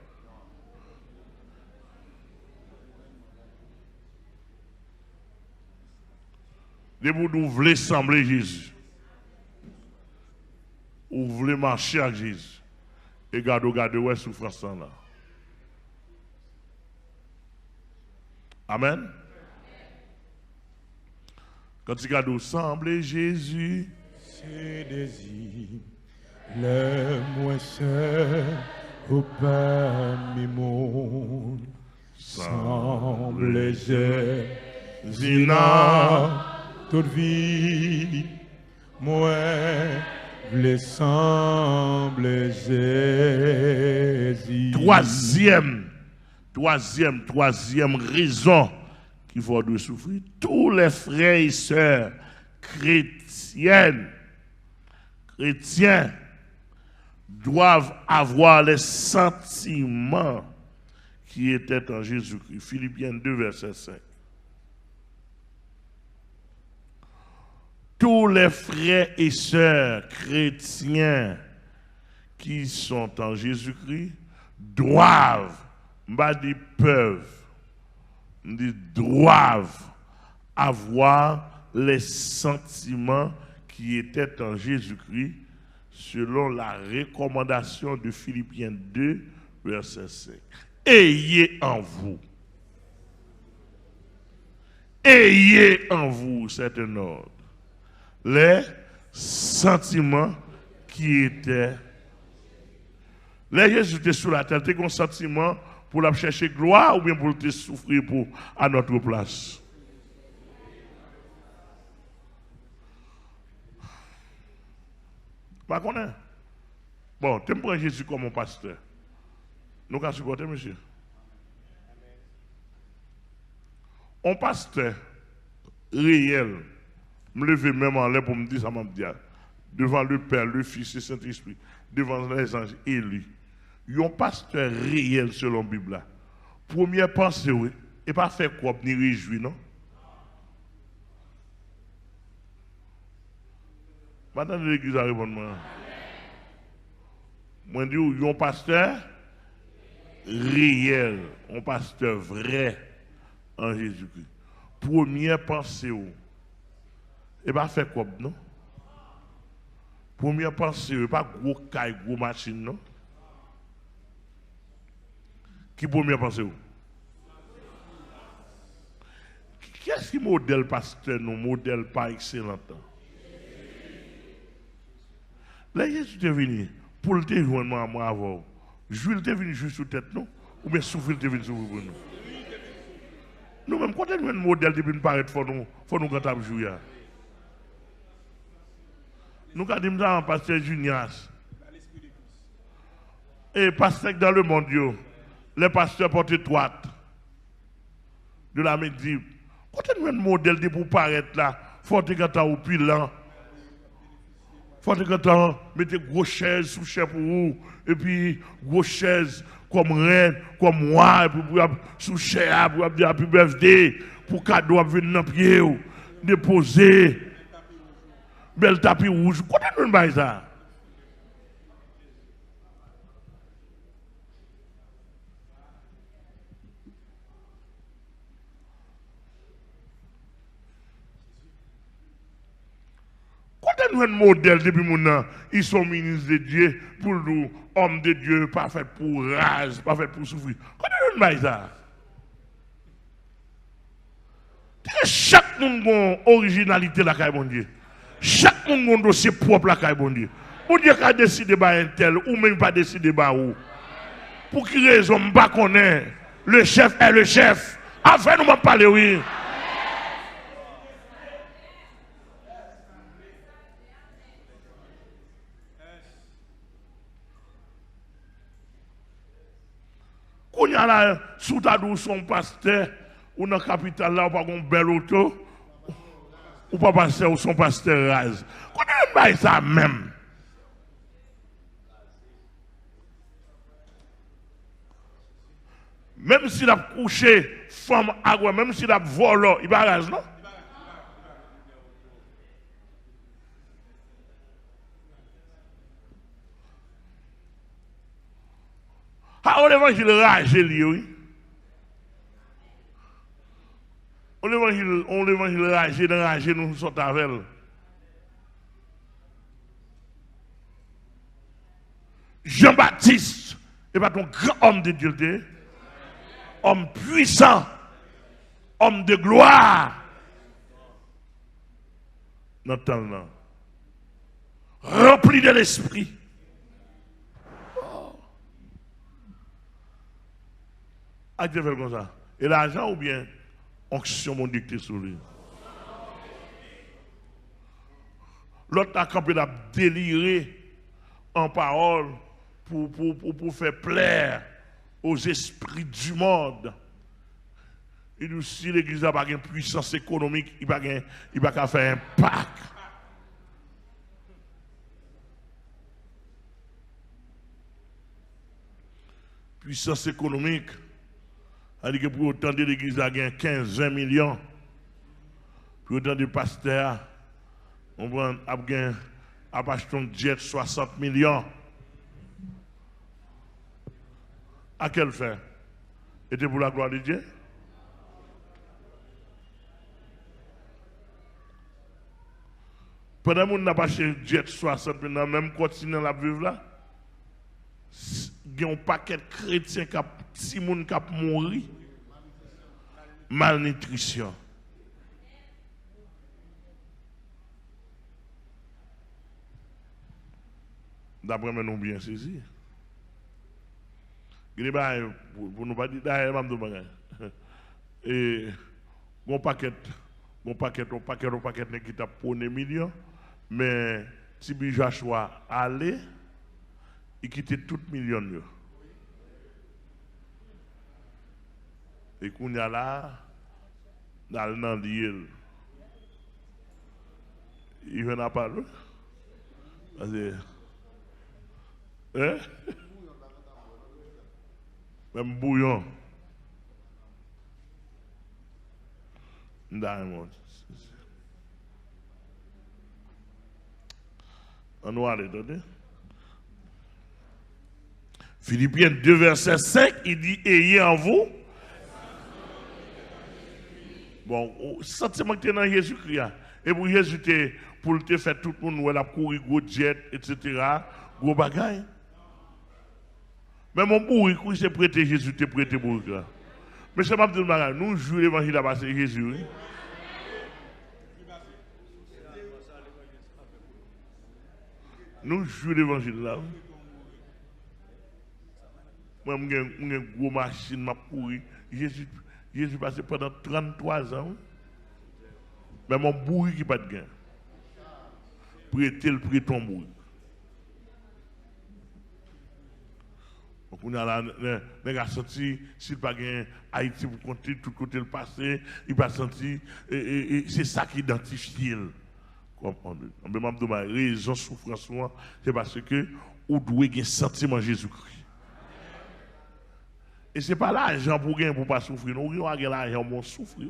Les bouts vous voulez sembler Jésus. Ou vous voulez marcher avec Jésus. Et regardez, ouais, souffrance là. Amen. Quand tu regardes sembler Jésus, c'est désir, le moins seul au parmi monde, semble Jésus dans toute vie, moi, le semble Jésus. Troisième raison qu'il faut de souffrir. Tous les frères et sœurs chrétiens doivent avoir les sentiments qui étaient en Jésus-Christ. Philippiens 2, verset 5. Tous les frères et sœurs chrétiens qui sont en Jésus-Christ doivent, doivent avoir les sentiments qui étaient en Jésus-Christ selon la recommandation de Philippiens 2, verset 5. Ayez en vous, c'est un ordre, les sentiments qui étaient. Là, Jésus était sur la terre, tu as un sentiment pour la chercher gloire ou bien pour te souffrir pour, à notre place. Pas qu'on est. Bon, tu me prends Jésus comme mon pasteur. Nous allons supporter, monsieur. Un pasteur réel, me lever même en l'air pour me dire ça, m'a dit, devant le Père, le Fils et le Saint-Esprit, devant les anges élus. Un pasteur réel selon la Bible. Première pensée, oui, et pas faire quoi, ni réjouir, non? Maintenant, l'église a répondu. Moi, je dis, un pasteur réel, un pasteur vrai en Jésus-Christ. Première pensée, et pas faire quoi, non? Première pensée, pas gros caille, gros machine, non? Qui première pensée? Qu'est-ce qui modèle pasteur, nous modèle pas excellent? Là, Jésus est venu pour le témoigner à moi avant. Jules est venu juste sous tête, non? Ou bien souffrir est venu sur nous? Nous-mêmes, quand on a un modèle qui nous paraît, il faut nous quand jouer. Nous avons dit ça pasteur Junias. Et pasteur dans le monde, les pasteurs portent droite de la médecine. Quand on a un modèle pour paraître là, il faut que tu aies pile là. Il faut que tu mettez gros chaises sous chair pour vous, et puis gros chaises comme reine, comme moi, pour sous chair, pour dire happy birthday, pour cadeau à venir dans pied, déposer, bel tapis rouge. Quoi de nous bail ça? Quand nous un modèle depuis mon an, ils sont ministres de Dieu pour nous, hommes de Dieu, pas fait pour rage, pas fait pour souffrir. Quand nous un ça? Chaque monde a une originalité la caille bon Dieu. Chaque monde a un dossier propre la caille bon Dieu. Bon Dieu qui a décidé par un tel ou même pas décidé par où. Pour qui raison, je ne sais pas connaître. Le chef est le chef. Enfin, nous m'en parler, oui. Quand il y a là, sous ta douce, son pasteur, ou dans la capitale là, ou pas un bel auto, ou pas passer ou son pasteur rase. Quand on a ça même. Même s'il a couché femme agua, même s'il a volé, il va rase, non? Ah, on l'évangile rage, oui. On l'évangile rage, dans rage, nous sommes avec elle. Jean-Baptiste, n'est pas ton grand homme de Dieu, homme puissant, homme de gloire. Notre temps là. Rempli de l'esprit. Ah, Dieu fait comme ça. Et l'argent ou bien onction mon dicté sur lui. L'autre a campé la déliré en parole pour faire plaire aux esprits du monde. Et nous, si l'église n'a pas une puissance économique, il n'a pas qu'à faire un pacte. Puissance économique. C'est-à-dire que pour autant de l'église a 15-20 millions. Pour autant de pasteurs, on prend acheter un jet 60 millions. À quel fin? Était pour la gloire de Dieu? Pendant que nous n'avons pas acheté un jet 60 millions, même continuer à vivre là, il y a un paquet de chrétiens qui si moun qui mourir, malnutrition. D'après nous bien saisi. Pour nous pas dire d'ailleurs, et un paquet qui t'a pour des millions, mais si Joshua allait, il quittait tout millions. Et qu'on y a là, dans l'île, il vient à parler. Hein? Même bouillon. Diamond. On va aller, attendez. Philippiens 2, verset 5, il dit ayez en vous. Bon, sentiment que tu es dans Jésus-Christ. Et pour Jésus, pour te faire tout le monde, il a couru, gros jet, etc., gros bagaille. Mais mon bourri, quand c'est prêté Jésus, tu es prêté pour ça. Mais c'est pas de bagage. Nous jouons l'évangile à passer Jésus. Oui? Nous jouons l'évangile là. Moi, j'ai une grosse machine, m'a couru. Jésus passé pendant 33 ans. Mais mon bourri qui n'a pas de gain. Prêtez le prix ton bourri. Donc, on a là, les gars senti, s'il n'a pas gagné Haïti pour compter tout côté le passé, il n'a pas senti, et c'est ça qui identifie. On me demande ma raison souffrance, c'est parce que vous devez avoir un sentiment Jésus-Christ. Et ce n'est pas l'argent pour gagner pour ne pas souffrir. Nous, on a l'argent pour souffrir.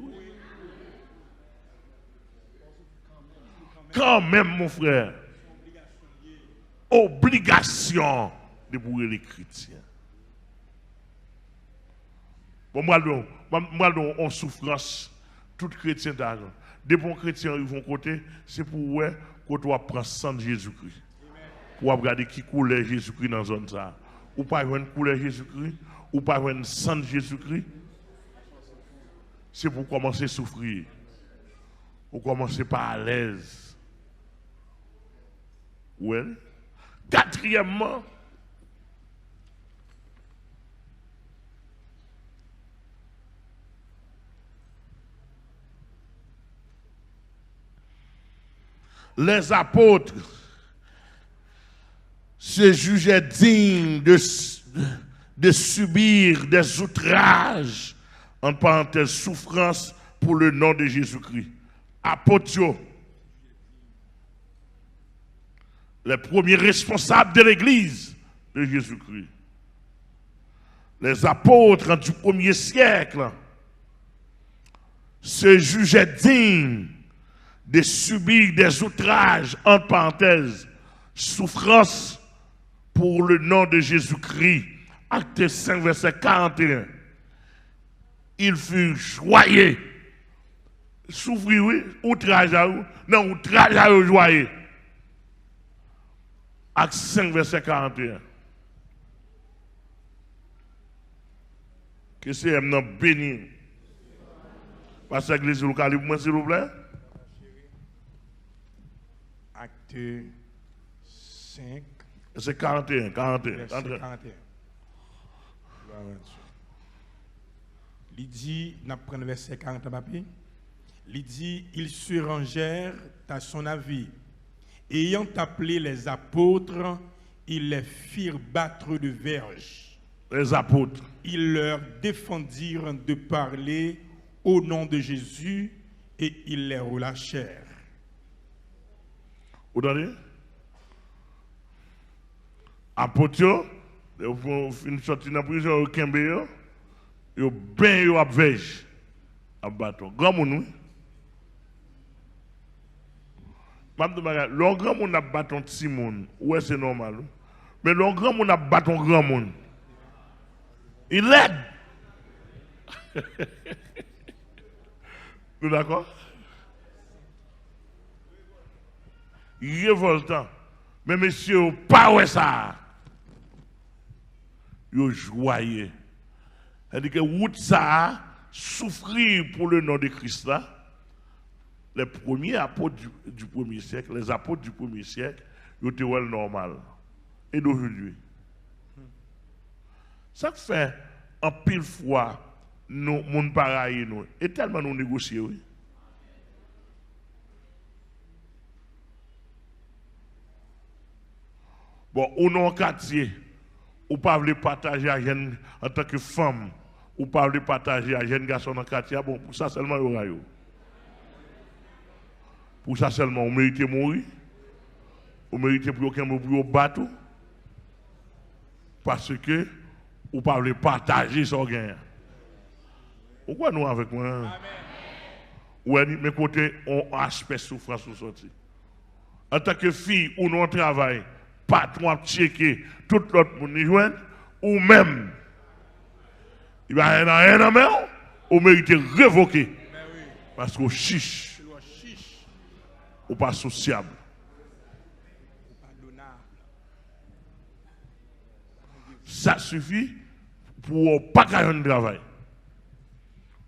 Quand même, mon frère, obligation de bourrer les chrétiens. Bon, moi, en souffrance, tout chrétien d'argent. Des bons chrétiens, ils vont côté, c'est pour ouais, quand tu prends sang de Jésus-Christ. Pour regarder qui coulait Jésus-Christ dans la zone ça. Ou pas une couleur Jésus-Christ, ou pas une sang de Jésus-Christ. C'est pour commencer à souffrir. Pour commencer par à l'aise. Ouais. Quatrièmement, les apôtres se jugeaient dignes de subir des outrages, en parenthèse, souffrance pour le nom de Jésus-Christ. Apôtres, les premiers responsables de l'Église de Jésus-Christ. Les apôtres du premier siècle se jugeaient dignes de subir des outrages, entre parenthèses, souffrance pour le nom de Jésus-Christ. Acte 5, verset 41. Il fut joyeux. Souffrir, oui, outrage à vous. Non, outrage à vous, joyeux. Acte 5, verset 41. Que c'est un béni. Passez à l'église locale, pour moi, s'il vous plaît. Acte 5. C'est 41, 41. Verset 41. Il dit, nous prenons verset 40, papier. Il dit, ils se rangèrent à son avis. Ayant appelé les apôtres, ils les firent battre de verges. Les apôtres. Ils leur défendirent de parler au nom de Jésus et ils les relâchèrent. Vous entendez? Apôtres, une sortie de la prison, au Kembe, ils ont bien à verge, à bâton. Grand monde, le grand monde a bâton petit monde, ouais, c'est normal. Mais le grand monde a bâton grand monde. Il l'aide. Vous d'accord? Révoltant. Mais monsieur, pas ouais ça. Yo joyeux. C'est-à-dire que route ça souffrir pour le nom de Christ là. Les premiers apôtres du premier siècle, les apôtres du premier siècle, ils étaient normal. Et d'aujourd'hui. Ça fait en pile fois, nous, mon pareil, nous, et tellement nous négocions. Oui. Bon, au nom quartier, ou pas voulez partager à jeune en tant que femme, ou pas voulez partager à jeune garçon dans le quartier, bon, pour ça seulement, il y aura. Pour ça seulement, on mérite de mourir. On mérite pour aucun mot pour battre. Parce que, ou pas voulez partager son gain. Pourquoi nous avec moi? Amen. Ouais, mes côtés, on aspect souffrance ou sorti. En tant que fille, ou non travail, patron a checké tout l'autre monde y joindre, ou même, il va rien à main, ou mérite révoquer. Parce qu'on chiche, ou pas sociable. Ça suffit pour pas faire un travail.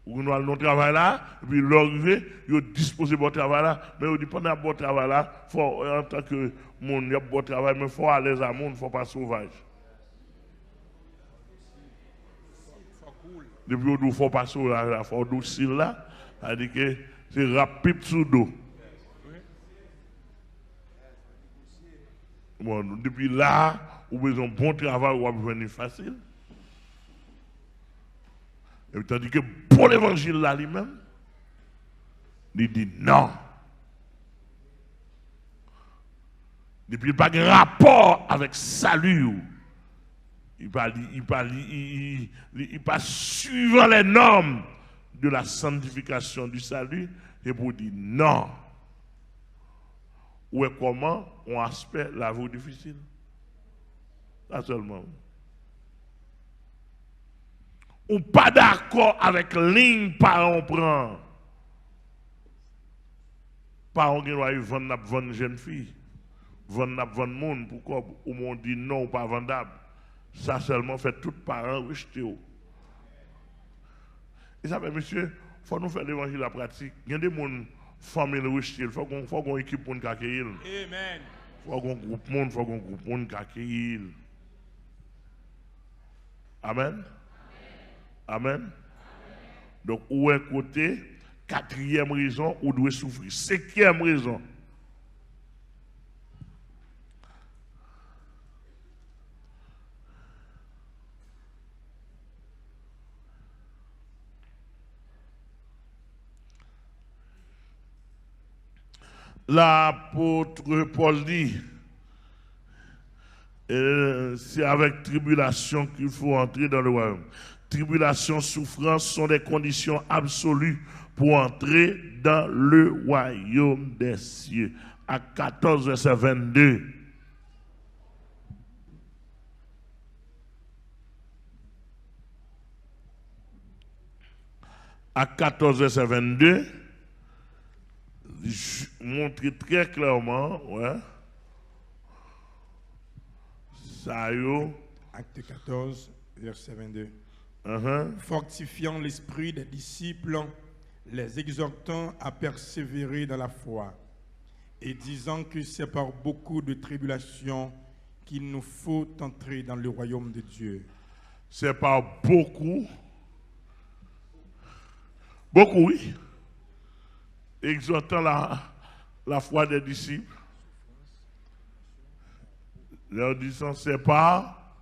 Ou nous allons travail là, et puis l'arrivée, ils disposent de bon travail là, mais ils disent pendant bon travail là, faut en tant que monde, il y a bon travail, mais il faut aller à monde, il ne faut pas sauvage. Depuis qu'il ne faut pas sauvage, il faut doucir là, c'est-à-dire que c'est rapide sous l'eau. Bon, depuis là, vous avez besoin de bon travail, vous avez venir facile. Et tandis que pour l'évangile là lui-même, il dit non. Depuis il n'y a pas de rapport avec salut, il passe suivant les normes de la sanctification du salut et pour dire non. Ou est comment on aspect la vie difficile. Ça seulement. Ou pas d'accord avec ligne parent prend. Parents qui doivent vendre une jeune fille, vendre monde, pourquoi au monde dit non, pas vendable. Ça seulement fait tout parents rejeter. Et ça fait, monsieur, il faut nous faire l'évangile à la pratique. Il y a des gens, familles rejetées, il faut qu'on équipe pour nous accueillir. Amen. Il faut qu'on groupe monde, il faut qu'on groupe monde qui accueillir. Amen. Amen. Donc, où est côté, quatrième raison, où doit souffrir. Cinquième raison. L'apôtre Paul dit, c'est avec tribulation qu'il faut entrer dans le royaume. Tribulation, souffrance sont des conditions absolues pour entrer dans le royaume des cieux. À 14, verset 22. À 14, verset 22, montre très clairement, ouais, ça y est. Acte 14, verset 22. Uh-huh. Fortifiant l'esprit des disciples, les exhortant à persévérer dans la foi, et disant que c'est par beaucoup de tribulations qu'il nous faut entrer dans le royaume de Dieu. C'est par beaucoup, oui, exhortant la foi des disciples, leur disant c'est pas,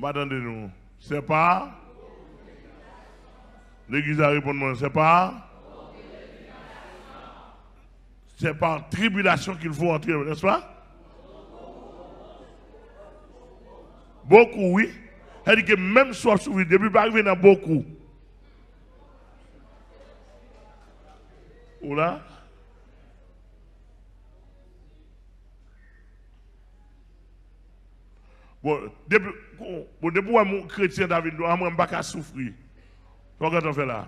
attendez-nous, c'est pas, l'église a répondu, c'est pas, c'est par tribulation qu'il faut entrer, n'est-ce pas? Beaucoup, oui. Elle dit que même soit souffrir, depuis pas arriver dans beaucoup. Ou là? Bon, depuis mon chrétien David, je ne vais pas souffrir. Qu'est-ce qu'on fait là?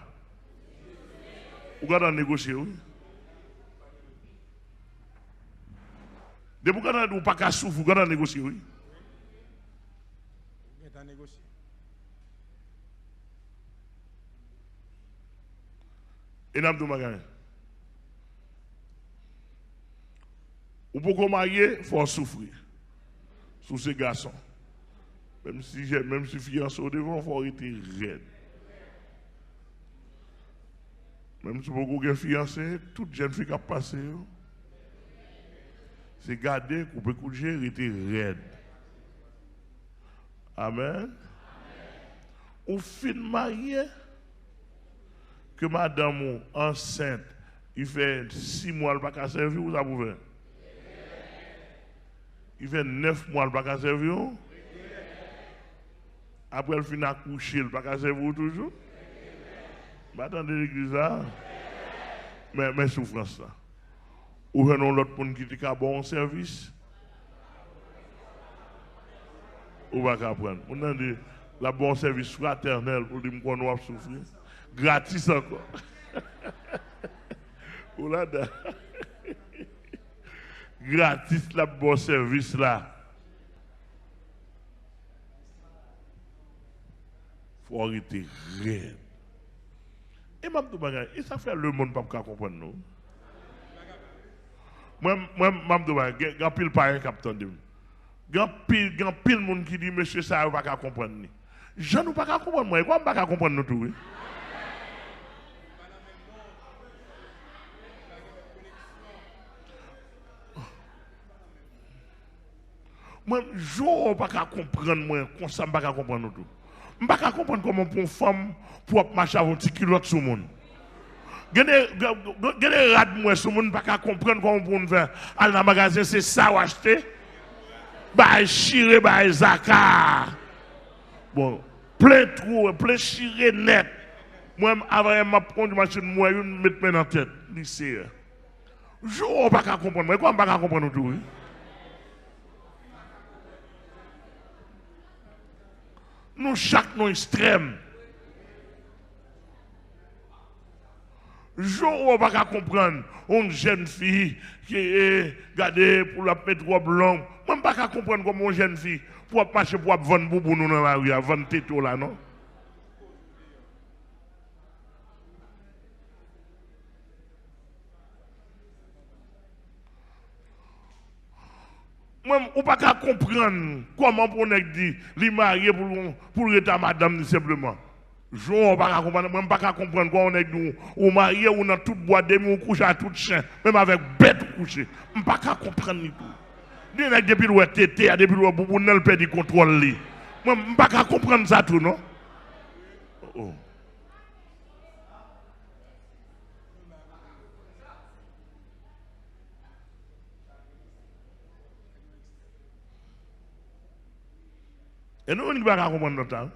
Ou qu'on négocier, oui? Depuis qu'on ne pas qu'à souffrir, qu'on négocier, oui? Et n'a pas de ou pour qu'on marie, il faut souffrir. Sous ces garçons. Même si fiancé au devant, il faut arrêter raide. Même si beaucoup de fiancés, toute jeune fille qui a passé, c'est garder, couper coucher, arrêter raide. Amen. Ou fin marié, que madame enceinte, il fait 6 mois, elle ne peut pas servir, vous avez ouvert. Il fait 9 mois, elle ne peut pas servir. Après, elle finit à coucher, elle ne peut pas servir toujours. Mais attendez l'église là. Mais souffrance là. Ou venons l'autre pour qui dit qu'il bon service. Ou va prendre. On a dit la bon service fraternel pour dire qu'on doit souffrir. Gratis encore. Ou là, gratis la bon service là. Faut arrêter rien. Et même tout bagage, et ça fait le monde pas comprendre nous. Moi même tout bagage, grand pile pas un capitaine de. Grand pile monde qui dit monsieur ça va pas comprendre. Je ne pas comprendre moi, quoi pas comprendre nous tout. Moi, je ne peux pas comprendre, moi, comme ça, je ne peux pas comprendre tout. Je ne peux pas comprendre comment pour une femme pour marcher avec un petit culotte sur le monde. Il y a des rats de moi sur le monde, je ne peux pas comprendre comment pour nous faire aller dans le magasin, c'est ça ou acheter. bah chiré, bah Zaka. Bon, plein trou, plein chiré net. Moi, avant, je prends une machine, moi, je mets dans la tête. Lycée. Je ne peux pas comprendre. Mais quoi, je ne peux pas comprendre tout? Nous, chaque nous extrême. Je ne peux pas comprendre. Une jeune fille qui est gardée pour la mettre robe longue. Moi, je ne peux pas comprendre comment une jeune fille pour marcher pour vendre boubou dans la rue, vendre této là, non? Moi, je ne peux pas comprendre comment on a dit qu'il est marié pour l'état madame simplement. Je ne peux pas comprendre. Moi, je ne peux pas comprendre comment on a dit ou marié ou dans toute boîte de ou couché à tout chien, même avec bête couché. Je ne peux pas comprendre du tout. Depuis le tété, depuis le boubou, on a perdu le contrôle. Moi, je ne peux pas comprendre ça tout, non? Oh. Et nous, on ne peut pas comprendre notre temps.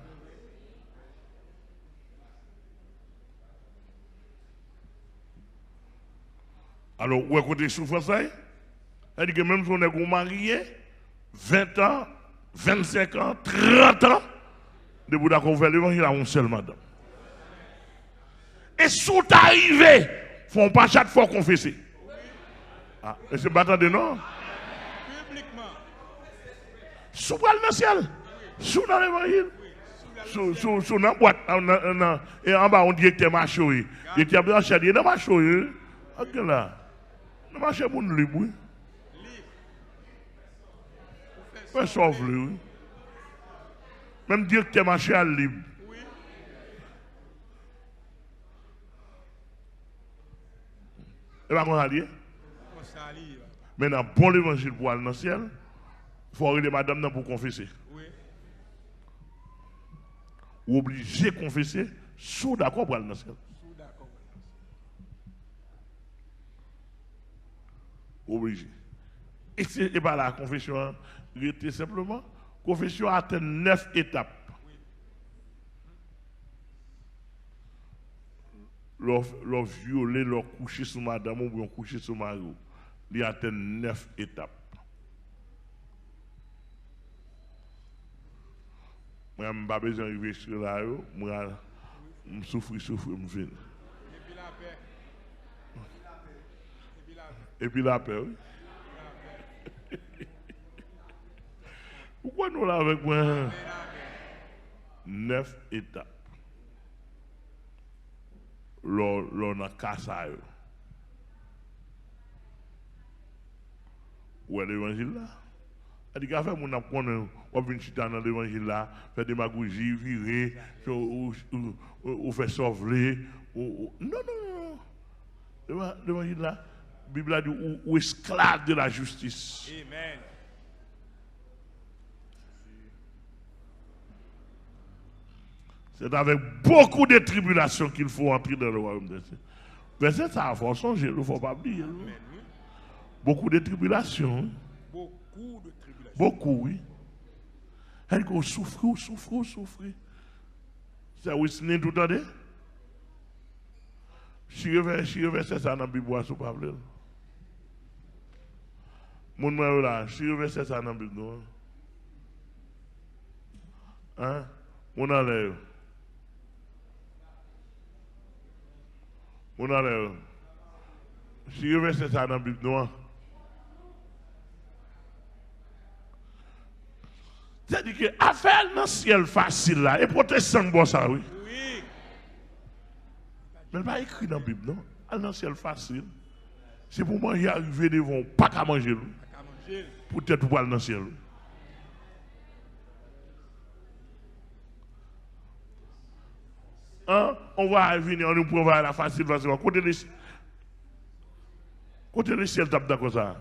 Alors, où est-ce que tu souffres ça? C'est-à-dire que même si on est marié, 20 ans, 25 ans, 30 ans, de vous d'accord faire l'évangile à une seule madame. Et si vous arrivez, il ne faut pas chaque fois confesser. Ah, et c'est pas de non? Publiquement. Sous dans le ciel. Sous dans l'évangile. Sous dans la boîte. Et en bas, on dit que tu es macho. Et tu es blanchi, il est macho. Regarde là. Le marché est libre, oui. Fais sauve lui, oui. Même dire que tu es marché à libre. Oui. Et pas qu'on allie. On s'allie. Maintenant, bon l'évangile pour aller dans le ciel, il faut arriver madame pour confesser. Oui. Ou obligé de confesser, sous d'accord pour aller dans le ciel. Sous d'accord. Obligé. Et par la confession, il était simplement, confession atteint 9 étapes. Leur violer, leur coucher sur madame ou bien coucher sur mari. Il atteint 9 étapes. Moi, je n'ai pas besoin d'arriver sur là, moi, je souffre, je viens. Et puis la paix. Et puis la paix, oui. Pourquoi nous là avec moi? 9 étapes. L'on a cassé. Où est l'évangile là? Il dit qu'à faire mon apprendre, on vient chiter dans l'évangile là, faire démagogie, virer, ou faire sauver. Non. L'évangile là, la Bible a dit ou esclave de la justice. Amen. C'est avec beaucoup de tribulations qu'il faut entrer dans le royaume de Dieu. Verset ça, il faut changer, il ne faut pas oublier. Beaucoup de tribulations. Beaucoup de tribulations. Beaucoup, oui. Elle dit souffre. C'est Whitney tout le temps. Si je vais ça dans la Bible, c'est pas vrai. Mon nom là, si je vais ça dans la Bible, hein? Mon enlève. Mon enlève. Si je vais ça dans la Bible, c'est-à-dire que affaire dans le ciel facile là, et protestant bon ça, oui. Oui. Mais pas écrit dans la Bible, non? Dans le ciel facile. C'est pour manger arriver devant, pas qu'à manger. Peut-être pour aller dans le ciel. Hein? On va venir, on nous provide la facile, facile. Côté le ciel, tape d'accord ça.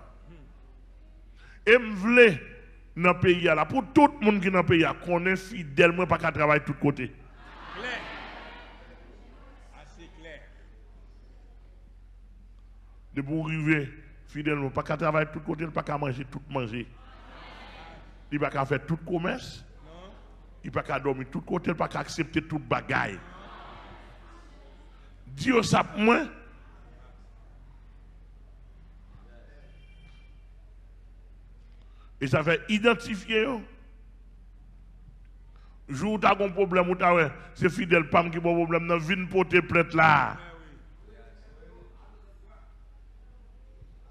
Et me voulait dans le pays là, pour tout le monde qui est dans le pays, qu'on est fidèle, moi pas qu'à travailler de tous côtés. Clair. Assez clair. De pour arriver fidèlement, pas qu'à travailler de tous côtés, pas qu'à manger tout manger. Il va pas faire tout commerce. Il va pas dormir tout côté, il va pas accepter toute bagaille. Dieu ça pour moi. Et ça fait identifier. Jour où tu as un problème, c'est fidèle Pam qui a un problème, viens porter plainte là.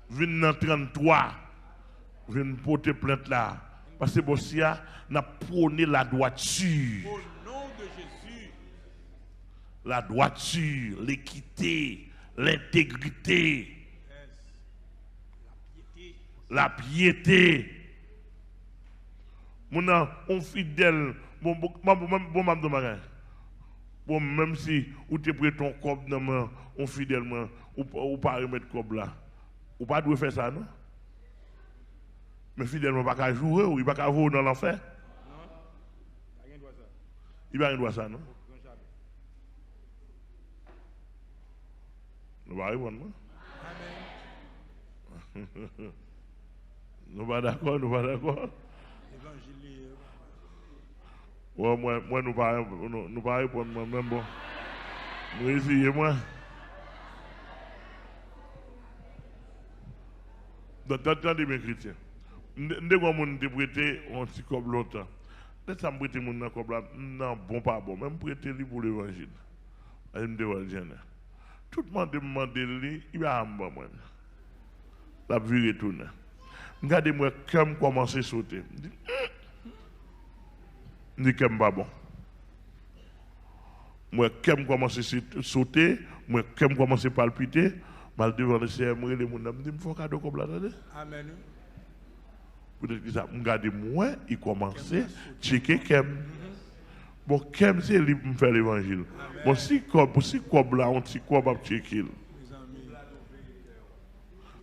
Viens dans 33. Viens porter plainte là. Parce que Bossia n'a prôné la droiture. Au nom de Jésus. La droiture, l'équité, l'intégrité, la piété. Mon on fidèle, bon, même si ou te prêt ton corps dans main, on fidèlement, ou pas remettre corps là, ou pas doit faire ça non. Mais fidèlement pas jouer ou il pas jouer dans l'enfer. Il va rien droit ça non. Nous va répondre. Amen. Nous pas d'accord, nous pas d'accord. Ouais, moi nous pas répondre moi-même bon. Nous essayons moi. Attendez mes chrétiens. Ndé quoi moun te prêter un petit cob longtemps. Laisse ça me prêter moun nan cob là, non bon pas bon, même prêter lui pour l'évangile. Allez me dévoiler jeune. Tout le monde demande lui, il va en bas moi. La vie retourne. Regardez moi comme commencer à sauter. Ni comme pas bon. Moi comme commencer à sauter, moi comme commencer à palpiter, mal devant le Seigneur, moi les moun me dit faut cadeau comme là. Amen. Peut-être que ça regardez moi, il commençait à checker kem. Bon kem c'est lui me faire l'évangile. Bon si cob là on si cob à checker.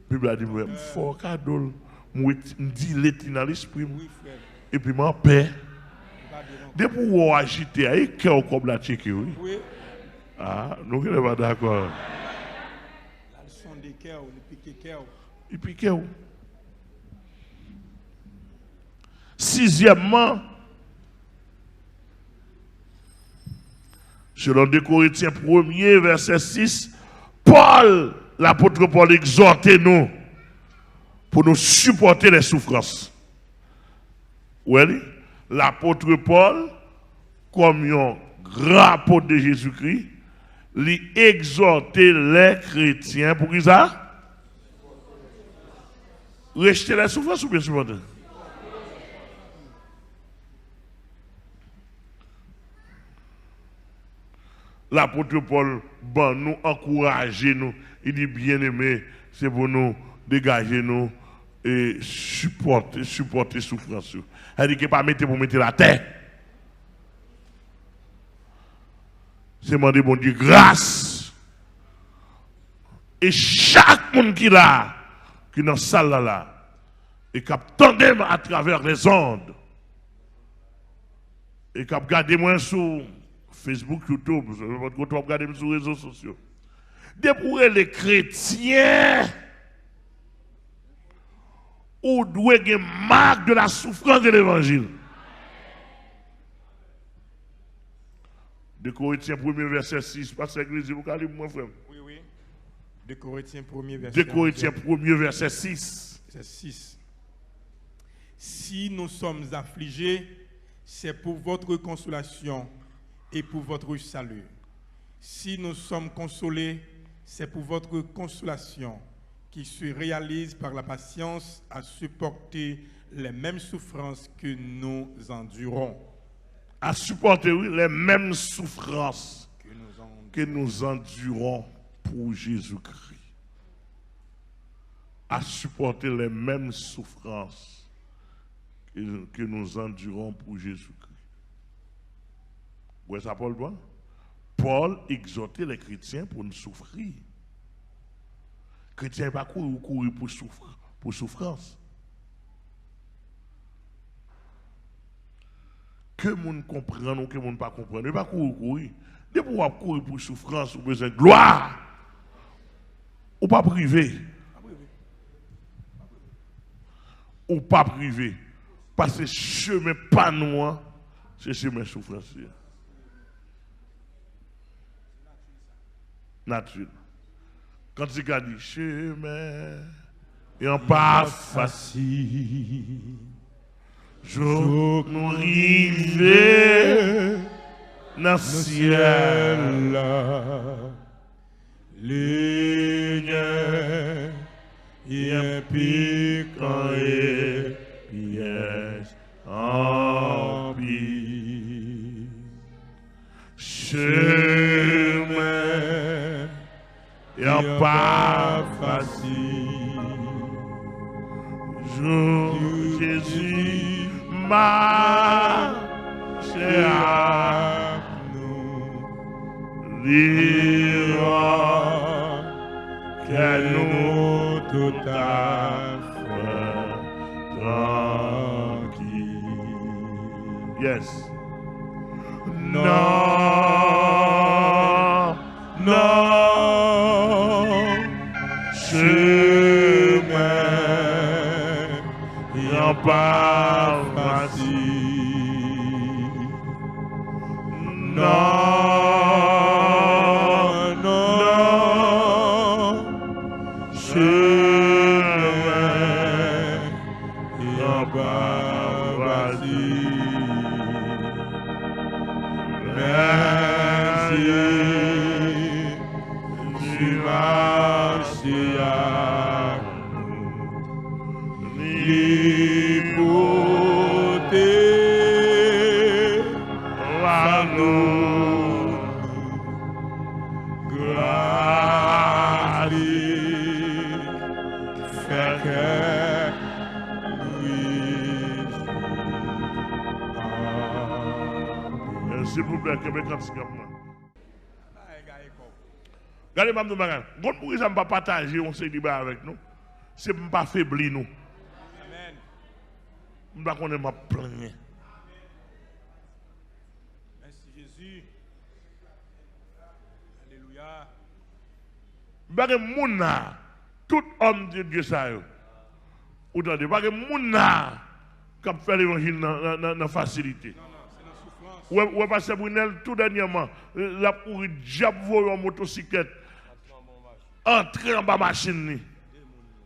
Bible a dit moi faut cadeau moi dit l'été dans l'esprit et puis m'en paix. Depuis où agiter et cœur comme la checker oui. Ah, nous ne sommes pas d'accord. La leçon des cœurs, le piqué cœur. Il pique où? Sixièmement, selon 2 Corinthiens 1er, verset 6, Paul, l'apôtre Paul, exhortait nous pour nous supporter les souffrances. Oui, l'apôtre Paul, comme un grand apôtre de Jésus-Christ, lui exhortait les chrétiens pour qu'ils aient rejeté les souffrances ou bien supporter? L'apôtre Paul, bon, nous encourager nous. Il dit bien aimé, c'est pour nous dégager nous et supporter souffrance. Il dit que pas mettre pour mettre la terre. C'est demander bon Dieu grâce. Et chaque monde qui là, qui est dans cette salle là, et qui attendait à travers les ondes, et qui a gardé moi sur Facebook, YouTube, votre regardez sur les réseaux sociaux. Depuis les chrétiens, ou doit avoir une marque de la souffrance de l'évangile. 2 Corinthiens 1er verset 6, parce que l'église, vous allez mon frère. Oui, oui. 2 Corinthiens 1er verset 2 Corinthiens 1er verset 6. Verset 6. Si nous sommes affligés, c'est pour votre consolation et pour votre salut. Si nous sommes consolés, c'est pour votre consolation qui se réalise par la patience à supporter les mêmes souffrances que nous endurons. À supporter oui, les mêmes souffrances que nous endurons pour Jésus-Christ. À supporter les mêmes souffrances que nous endurons pour Jésus-Christ. Où est-ce que Paul doit? Paul exhortait les chrétiens pour nous souffrir. Les chrétiens ne pas courir pour souffrance. Que les gens comprennent ou que les gens ne pas comprennent. Ils ne pas courir. Dès que vous courir pour souffrance, vous avez besoin de gloire. Ou pas privé. Ou pas privé. Parce que chemin pas nous, c'est chemin souffrance. Nature. Quand il a dit chemin, et en pas facile, jour nous river dans le ciel, ligne, et piquant et pièce en vie. Chemin, et en pas facile, jour Jésus marche à nous, lira que nous tout à fait tranquille. Yes. Non, non, chemin, y'en pas facile. Non, non, chemin, y'en pas facile. Merci, tu marches à nous, liberté, à nous, grâce, fait que s'il vous plaît, que mes cantiques. Regardez, Mme Doumagan, bon, pour que ça ne pas partager, on se débat avec nous, c'est ne pas faiblir nous. Amen. Je ne sais pas qu'on est ma plaigner. Merci Jésus. Alléluia. Bagay mouna, tout homme de Dieu ça yo. Ou tande, bagay mouna qui fait l'évangile dans facilité. Ouais, parce que Brunel, tout dernièrement, la pour diable voler en motocyclette, entrer en bas machine,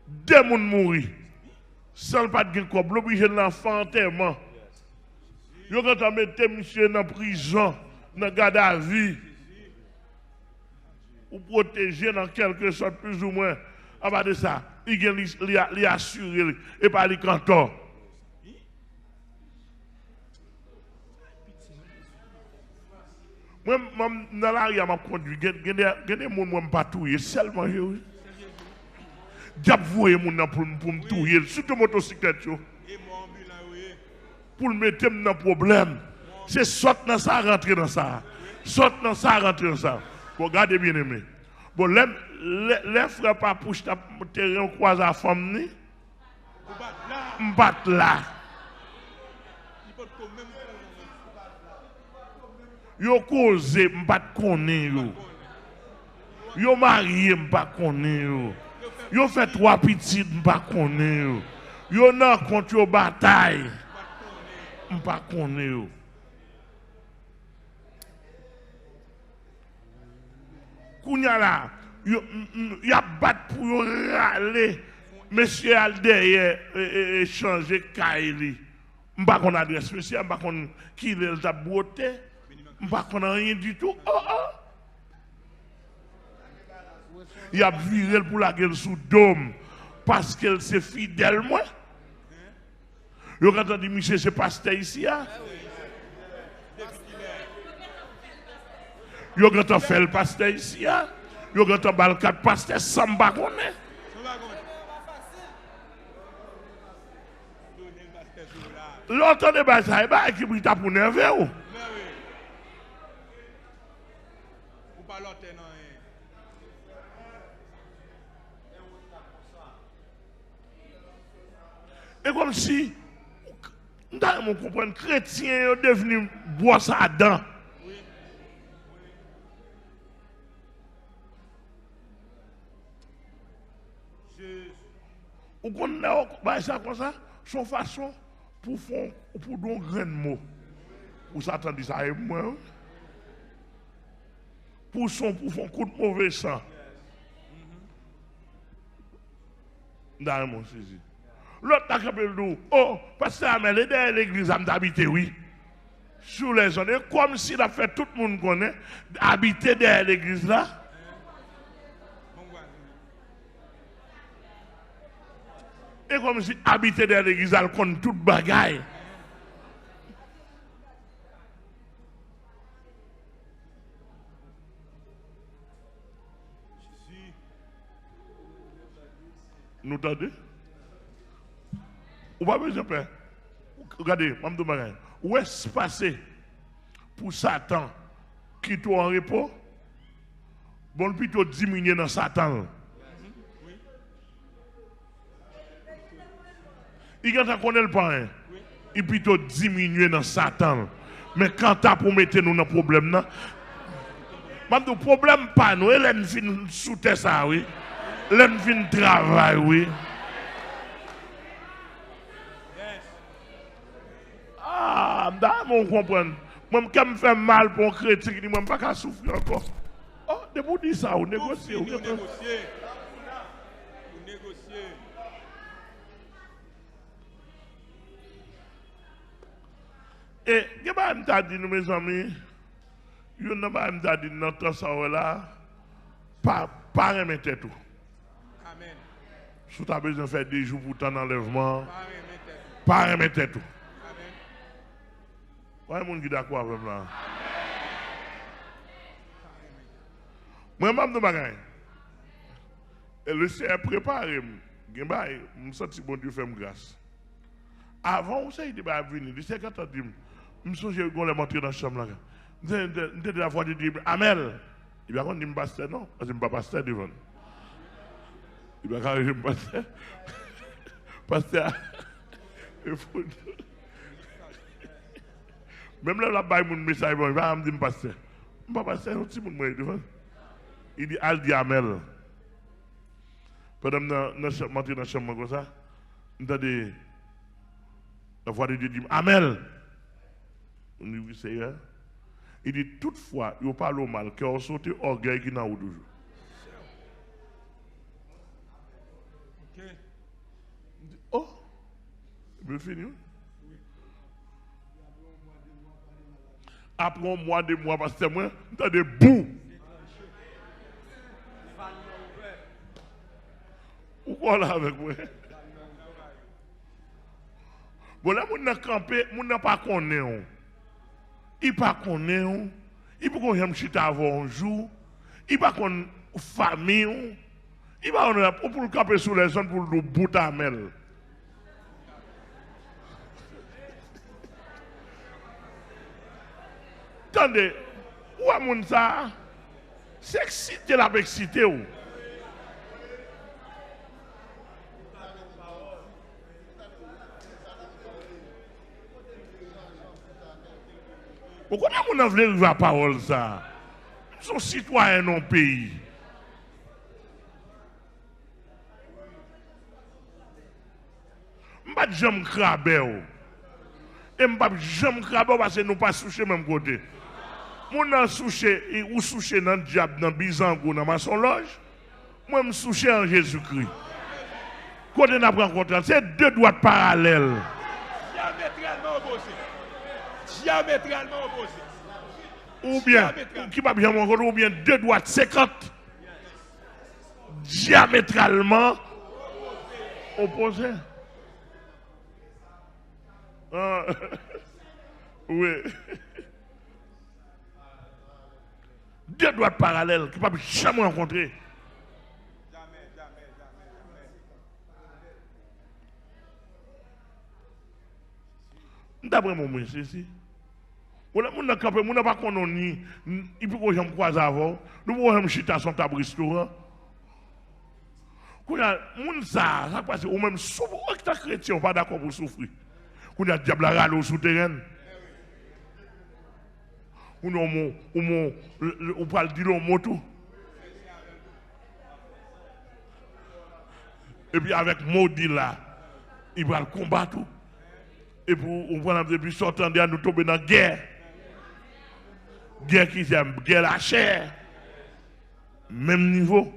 deux personnes mourir. Sans pas de quoi, l'obligé l'enfant enterrement. Yo quand on mette monsieur dans prison, dans garde à vue, ou protéger dans quelque sorte plus ou moins. À part de ça, il a assuré et pas les cantons. Moi, dans la rue, je conduit. Il y a des gens qui ne pas touiller, seulement je. Diable voye mon pour me touiller, surtout motocyclette. Pour me mettre dans problème. C'est sorte dans ça, rentrer dans ça. Sorte dans ça, rentrer dans ça. Regardez bien aimé. Bon, les frères pas poussent ta terrain, on croise la femme ni. M'bat là. Yo cause m'pas connait yo. Yo marié m'pas connait yo. Yo fait trois petites m'pas connait yo. Yo nan contre yo bataille m'pas connait yo. Kounya là, yo y a battre pour yo râler. Monsieur al derrière changer Kaili. M'pas qu'on adresse spéciale, m'pas qu'on qui les a beauté. Je ne sais rien du tout. Il a viré pour la gueule sous dôme parce qu'elle s'est fidèle. Moi. Vous avez entendu, monsieur, c'est pasteur ici. Vous avez entendu faire le pasteur ici. Vous avez entendu le quatre pasteur sans bagonner. L'autre de bataille, qui brille pour nerveux. Et comme si, on comprend, chrétien est devenu brosse à dents. Ou qu'on a ça comme ça, son façon, pour donc grand mot. Pour s'attendre ça et moi. Pour son coup de mauvais sang. Dans mon saisi. L'autre a capé nous. Oh, parce que Amel est derrière l'église à m'habiter, oui. Sous les zones, comme s'il a fait tout le monde connaît, habiter derrière l'église là. Et comme si habiter derrière l'église, elle compte toute bagaille. Nous t'entendez? Ou pas besoin de faire. Regardez, Mme Bagaille. Où est-ce passé pour Satan qui est en repos? Bon, plutôt diminuer dans Satan. Il y a qu'on est le parrain. Il plutôt diminuer dans Satan. Mais quand tu as pour mettre nous dans le problème, le problème pas nous, elle fin sous ça, oui. Elle fin travail, oui. Ah, on comprend. Moi, quand je fais mal pour un chrétien, je ne peux pas souffrir encore. Oh, de vous dire ça, vous négociez. Vous négociez. Et, je vais dire, mes amis, je ne vais pas dire dans ça là, pas remettre tout. Amen. Si tu as besoin de faire des jours pour ton enlèvement, pas remettre tout. Ouais, mon qui d'accord avec moi. Moi, je suis bagay. Et le Seigneur préparé, je me sens bon Dieu fait grâce. Avant, on sait qu'il va venir. Le Seigneur quand dit, je me souviens que je suis dans la chambre là. Je suis la voix de Dieu, Amel. Il va dire, je ne suis pas pasteur, non, parce que je ne suis pas pasteur devant. Il va dire, je ne suis pas pasteur. Pasteur, il faut. Même là, il y a un message, il va me dire, pasteur. Je ne suis pas pasteur, je suis devant. Il dit, Al dit Amel. Pendant que je monte dans la chambre comme ça, j'entends la voix de Dieu dit, Amel. On dit, oui, Seigneur. Il dit, toutefois, il parle au mal, qu'il a sauté orgueil qui n'a pas toujours. Oh, je finis. Après un mois, 2 mois, parce que moi, j'entends des bouts. Pourquoi là avec moi? Bon là, mon n'a campé, mon n'a pas connu. Il pas connu. Il peut qu'on chita avant un jour. Il pas qu'on famille. Il va pour le camper sur les zones pour le bout à mel. Attendez, où est mon ça? C'est excité la excité ou? Pourquoi on a voulu la parole ça? Nous sommes citoyens dans le pays. Je ne vais pas jamais craber. Et je ne vais pas jamais craber parce que nous ne pas soucher même côté. Nous avons souché ou souché dans le diable, dans le bizango, dans ma son loge. Moi, je suis souché en Jésus-Christ. Quand on a rencontré, c'est 2 droites parallèles. Diamétralement opposées. Diamétralement opposé. Ou bien, qui va bien rencontrer, ou bien 2 droites 50. Diamétralement opposés. Ah, oui. 2 droites parallèles qui ne peuvent jamais rencontrer. D'après mon mot, c'est ici. On n'a pas connu, il faut que j'aime croiser avant. Nous pouvons chiter son table restaurant. Quand il y a moun ça passe, ou même souvent, quand tu es chrétien, on pas d'accord pour souffrir. Quand il y a diable à râler au souterrain. Ou parle dire le mot tout. Et puis avec maudit là, il va le combattre. Et pour on prend depuis sortant de nous tomber dans la guerre. Guerre qui aime, guerre la chair. Même niveau.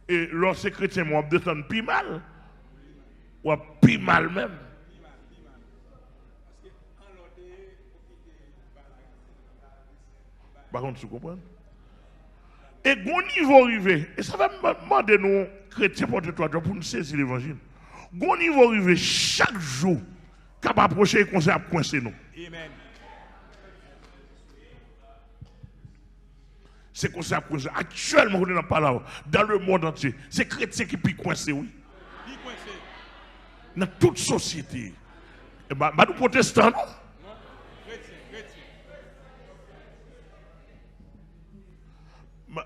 Et lorsque chrétien, on descend plus mal. Ou plus mal même. Par contre, tu comprends? Et bon niveau arrivé, et ça va me demander nous, chrétiens, porte-toi pour nous saisir l'évangile. Bon niveau arrivé, chaque jour, capable approcher et qu'on s'est coincé nous. Amen. C'est qu'on s'est coincé. Actuellement, on n'est pas là. Dans le monde entier, c'est chrétiens qui puis coincé, oui. Qui coincé? Dans toute société. Et bah, nous protestants, non?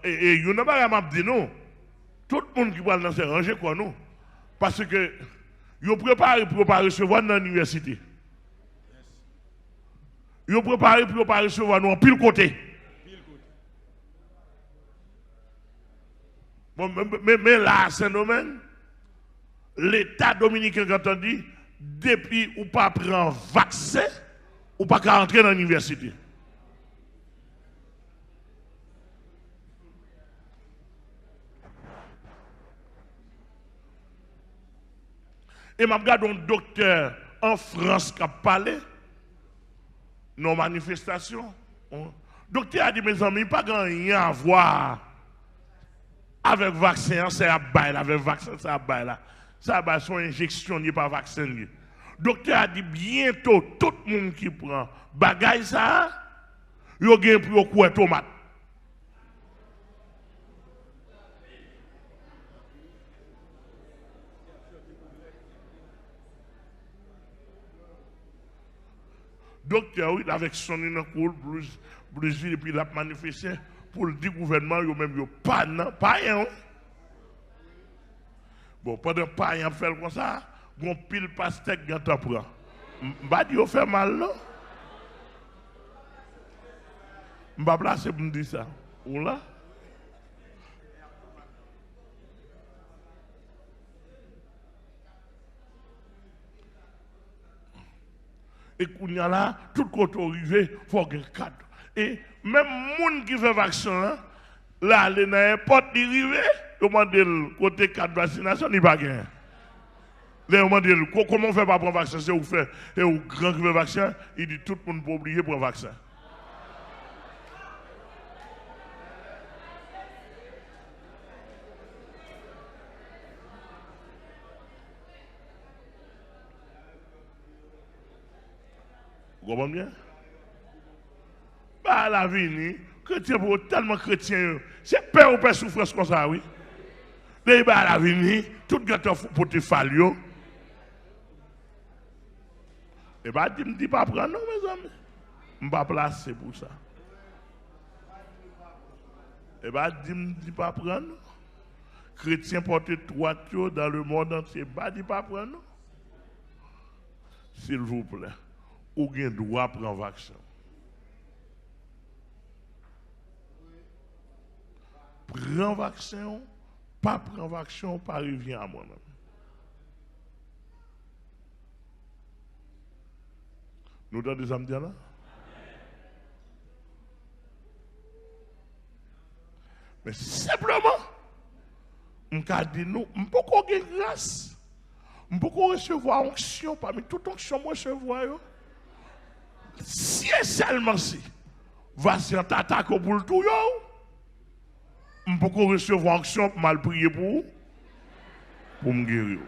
Et il n'y a pas de dire non. Tout le monde qui va dans ces rangées, quoi, non? Parce que ils préparé pour pas recevoir dans l'université. Ils préparé pour pas recevoir nous en pile côté. Bon, mais là, c'est un domaine. L'État dominicain, quand on dit, depuis ou pas prendre vaccin, ou pas rentrer dans l'université. Et je regarde un docteur en France qui a parlé, nos manifestations. Le docteur a dit, mes amis, pas rien à voir avec le vaccin, c'est à bail, avec le vaccin, c'est à bail là. Ça va son injection, n'est pas vaccin. Le docteur a dit, bientôt, tout le monde qui prend bagaille ça, il y a un prix au coup de tomate. Docteur, oui, avec son inaccoul, plus et puis il a manifesté pour le gouvernement, il même pas rien. Bon, pendant pas rien faire comme ça, bon pile pastèque quand on prend. M'a dit, on fait mal, non? M'a placé pour me dire ça. Ou là? Et qu'on y a là, tout côté arrivé, il faut qu'il y ait un cadre. Et même les gens qui fait vaccin, là, les n'importe qui arrive, ils demandent le côté cadre de vaccination, il n'y a pas gagné. Ils demandent comment on fait pas prendre vaccin, c'est où fait, et où grand qui fait vaccin, il dit tout le monde peut oublier pour un vaccin. Vous comprenez bien? Bah, la vie, chrétien pour tellement chrétien, c'est peur ou peur souffrance comme ça, oui. Mais bah, la vie, tout gâteau pour te faire. Et bah, dis pas prendre, non, mes amis. Je ne vais pas placer pour ça. Et bah, dis pas prendre. Chrétien porte droite dans le monde entier. Bah, dis pas prendre. S'il vous plaît. Ou bien droit prendre vaccin. Prends vaccin, pas prendre vaccin, pas revient à moi-même. Nous donnons des âmes là? Mais simplement, on peut dire nous, on peut avoir grâce. On peut recevoir onction parmi toute onction que je recevoir. Si et seulement si, vaccin t'attaque pour le tout, on peut recevoir onction pour mal prier pour me guérir.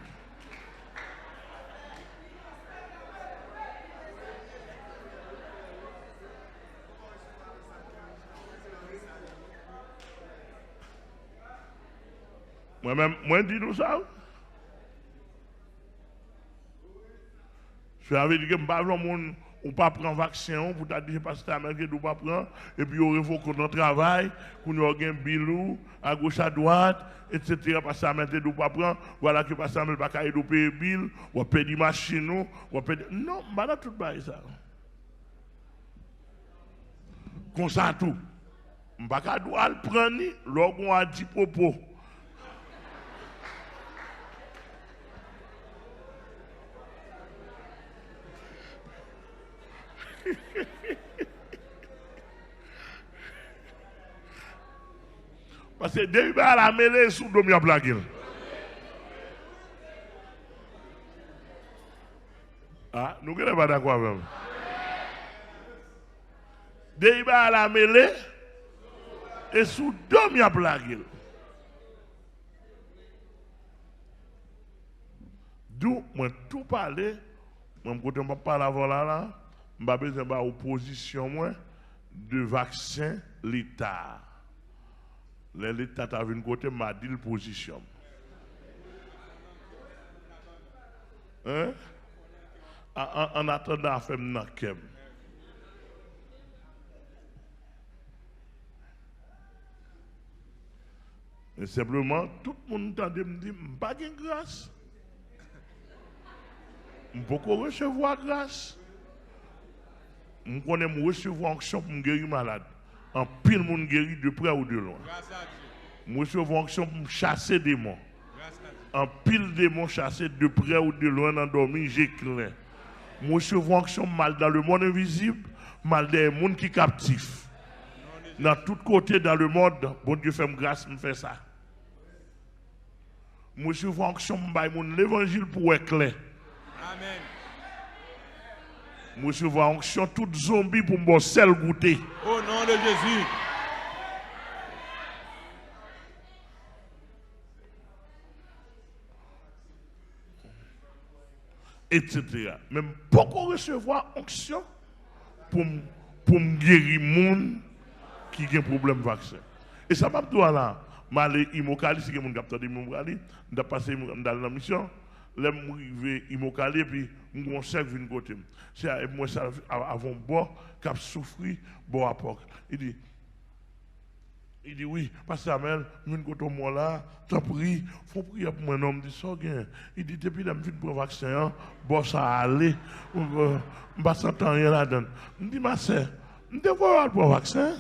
Moi-même, moi, je dis nous ça. Je avais dit que je ne peux pas prendre vaccin, pour te dire parce que tu ne peux pas prendre, et puis on révoque notre travail, qu'on a un bilou, à gauche, à droite, etc. Parce que tu ne peux pas prendre, voilà que parce que tu ne peux pas payer bill, ou payer des machines, ou payer. Non, je ne peux pas tout payer ça. Comme ça, tout. Je ne peux pas le prendre, lorsqu'on a dit propos. Parce que dès qu'il va la mêler sous le mieux blague. Ah, nous ne sommes pas d'accord avec. Dès qu'il va la mêler et sous le mieux blague. D'où moi tout parler, moi je ne parle pas avant là, je n'ai pas besoin d'opposition de vaccin l'État. L'État a vu une côté, m'a dit la position. Hein? En attendant, à faire un kem. Et simplement, tout le monde entend me dire, je n'ai pas de grâce. Je peux recevoir grâce. Je connais recevoir onction pour me guérir malade. En pile, monde guéri de près ou de loin. Je recevoir onction pour me chasser des démons. En pile démons chassés de près ou de loin, endormi, j'éclaire. Je recevoir onction mal dans le monde invisible, mal dans le monde qui est captif. Dans tous côtés dans le monde, bon Dieu fait grâce, me fait ça. Je recevoir onction pour l'évangile pour éclairer. Amen. Je recevoir onction tout zombie pour me sel goûter. Au nom de Jésus. Etc. Même beaucoup recevoir onction pour me guérir les gens qui ont un problème vaccin. Et ça m'a dit là, je suis immocali, si quelqu'un a de immocali, je suis passé dans la mission. Là, je suis arrivé immocali et puis je suis chef de côté. C'est moi ça avant bon qui a souffert bon rapport. Il dit oui, Pasteur Amel, je suis moi là, t'as pris, faut prier pour mon homme, dit ça gain. Il dit depuis que je suis pour le vaccin, bon ça allait, je ne s'entends rien là-dedans. Je dis ma sœur, je devrais aller pour le vaccin.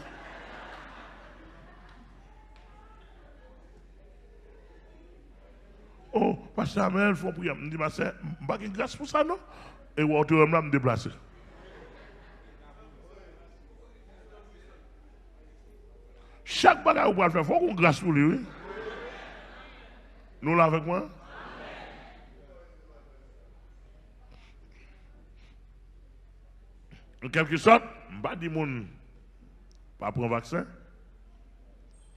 Oh, Pasteur Amel, il faut prier. Je dis ma sœur, je n'ai pas de grâce pour ça, non? Et je vais me déplacer. Chaque bagage que vous faire, il faut qu'on grâce pour lui. Oui? Nous là avec moi? En quelque sorte, je ne vais pas dire que je ne vais pas prendre le vaccin.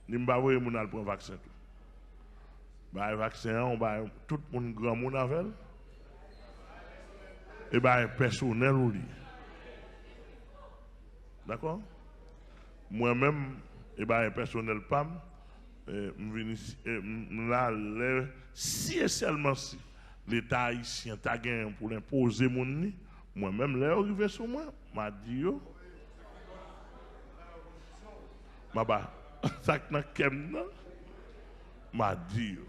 Je ne vais pas dire que je ne vais pas prendre le vaccin. Le vaccin, on va tout le monde grand monde avec. Et bien, personnel ou lui. D'accord? Moi-même, et bien, personnel PAM, là, si et seulement si l'État haïtien t'a gagné pour imposer mon nid, moi-même, là, arrivé sur moi, m'a dit, yo, bah, ça n'a qu'à m'a dit, yo.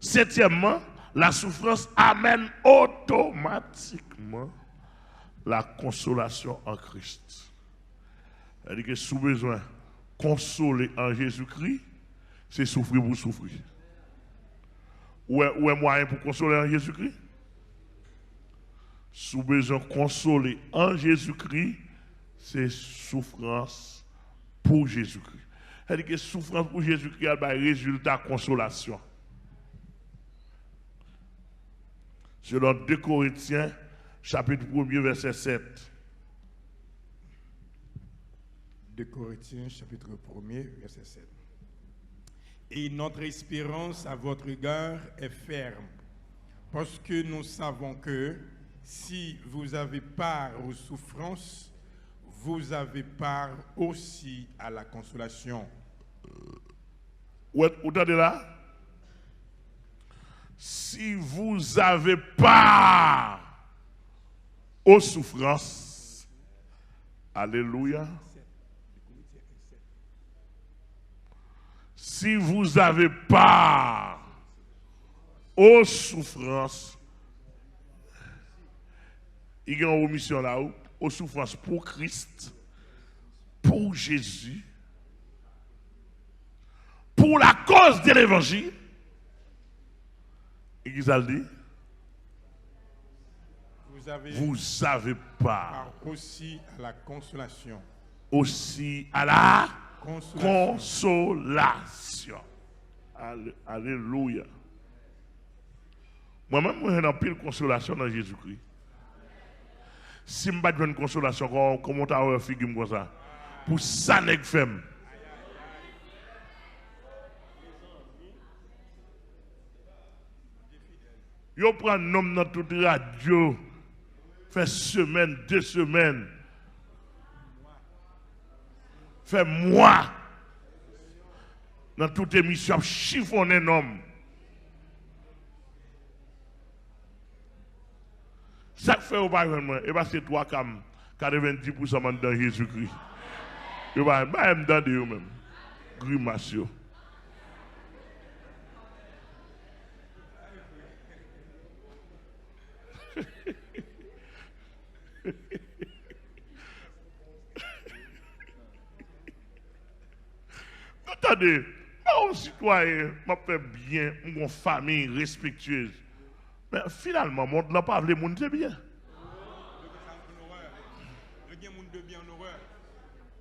Septièmement, la souffrance amène automatiquement la consolation en Christ. C'est-à-dire que sous besoin de consoler en Jésus-Christ, c'est souffrir pour souffrir. Où est moyen pour consoler en Jésus-Christ? Sous besoin de consoler en Jésus-Christ, c'est souffrance pour Jésus-Christ. C'est-à-dire que souffrance pour Jésus-Christ a un résultat de consolation. Selon 2 Corinthiens, chapitre 1er, verset 7. 2 Corinthiens, chapitre 1er, verset 7. Et notre espérance à votre égard est ferme, parce que nous savons que si vous avez part aux souffrances, vous avez part aussi à la consolation. Où est-ce là? Si vous avez part aux souffrances, alléluia. Si vous avez part aux souffrances, il y a une mission là, aux souffrances pour Christ, pour Jésus, pour la cause de l'évangile. Et qui ça le dit? Vous savez pas. Aussi à la consolation. Aussi à la Consolation. consolation. Alléluia. Moi-même, j'ai une pile consolation dans Jésus-Christ. Si je n'ai pas de consolation, comment tu as fait comme ça? Pour ça, n'est-ce femme. Yo prend nom dans toute radio, fait semaine, 2 semaines, fait mois, dans toute émission, chiffonner un homme. Ça fait au pas et parce que toi comme 90% dans Jésus-Christ. Yo pas même dans de même. Grimace yo. Attendez, un citoyen m'a fait bien, une famille respectueuse. Mais finalement, le monde n'a pas voulu le monde de bien. Il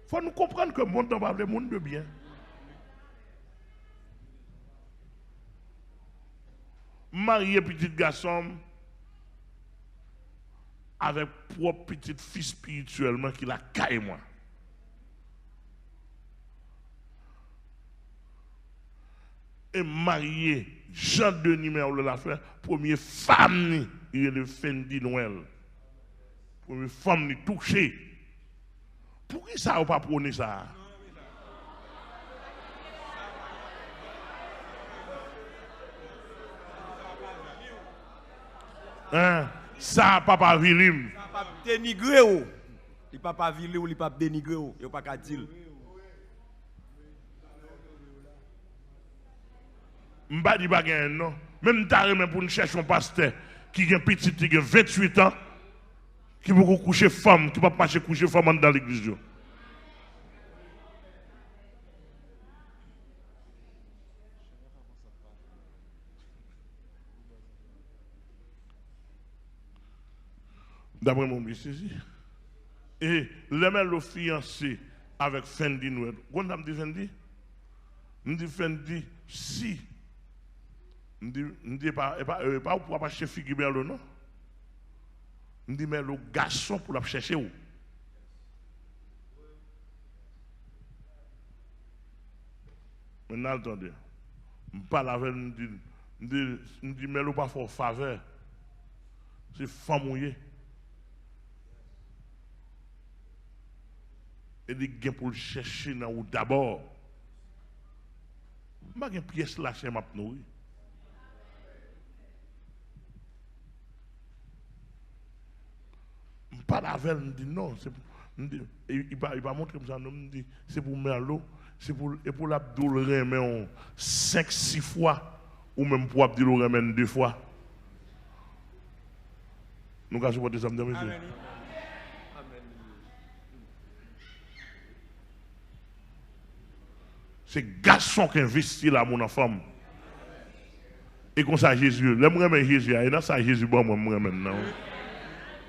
faut nous comprendre que le monde n'a pas voulu le monde de bien. Marié petit garçon avec propre petite fille spirituellement qui l'a caillé moi. Et marié, Jean-Denis Merle l'a fait, première femme, il est le Fendi Noël. Première femme touchée. Pourquoi ça n'a pas prôné ça? Hein? Ça, papa Vilim. Ça pas dénigrer ou. Il pas pas viler ou il pas dénigrer ou. Il pas qu'à dire. M'ba di bagay non. Même tard même pour nous chercher un pasteur qui a un petit qui a 28 ans qui peut coucher femme, qui peut pas marcher coucher femme dans l'église. D'après mon ici. Et les mêmes fiancés avec Fendi Noël. Quand on dit Fendi? On dit Fendi si. On dit pas pour pas chercher figure non. On dit mais le garçon pour la chercher où? Maintenant attendez. On parle avec on dit mais le pas fort faveur. C'est femme mouillée. Et il y a pour le chercher dans ou d'abord. Je n'ai pas une pièce là chez ma nourri. Je ne parle pas avec elle, je dis non. Il va montrer comme ça, me dit c'est pour Merlot, c'est pour l'Abdoul Remen 5-6 fois, ou même pour Abdoul Remen 2 fois. Nous allons supporter ça, mesdames et messieurs. C'est garçon qui investit là, mon enfant. Et comme ça, Jésus, le moi Jésus, et dans ça, Jésus, bon, moi, maintenant.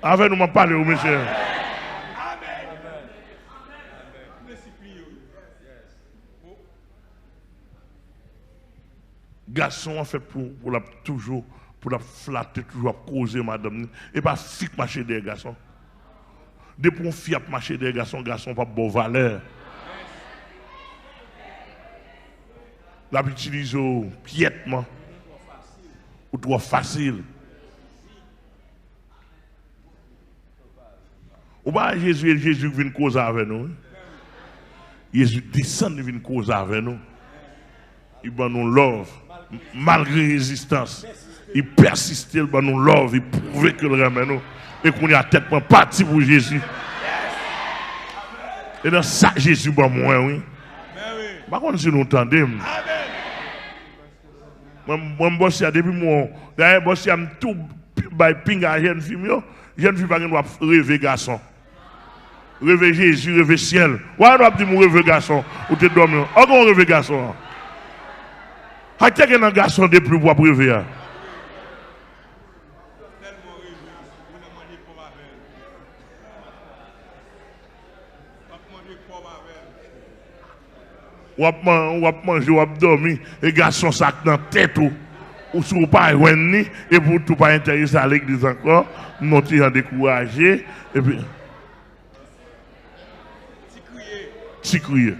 Avec nous, je parle, monsieur. Garçon, en fait, pour la toujours, pour la flatter, toujours causer, madame. Et pas fique marcher des garçons. Depuis qu'on fiat marcher des garçons, garçons pas bon valeur. La utilise piètement ou trop facile. Ou pas Jésus vient causer avec nous. Jésus descend et vient causer avec nous. Il va nous love malgré résistance. Il persiste, il va nous love, il prouve que le ramène nous et qu'on est à tête parti pour Jésus. Et dans ça Jésus va moins oui. Par contre si nous entendons. Moi, je suis depuis moi. D'ailleurs, je suis tout ping à jeune fille. Jeune fille, ne doit rêver garçon. Rêver Jésus, rêver ciel. Ouais, on doit dire mon rêve garçon. Ou te dormir. On rêve garçon. A-t-il un garçon de plus pour rêver? ou manger, ou dormir, et garçon sac dans la tête ou si vous pas ni et pour tout pas intéresser à l'église encore, nous t'y découragé et puis Tikouye.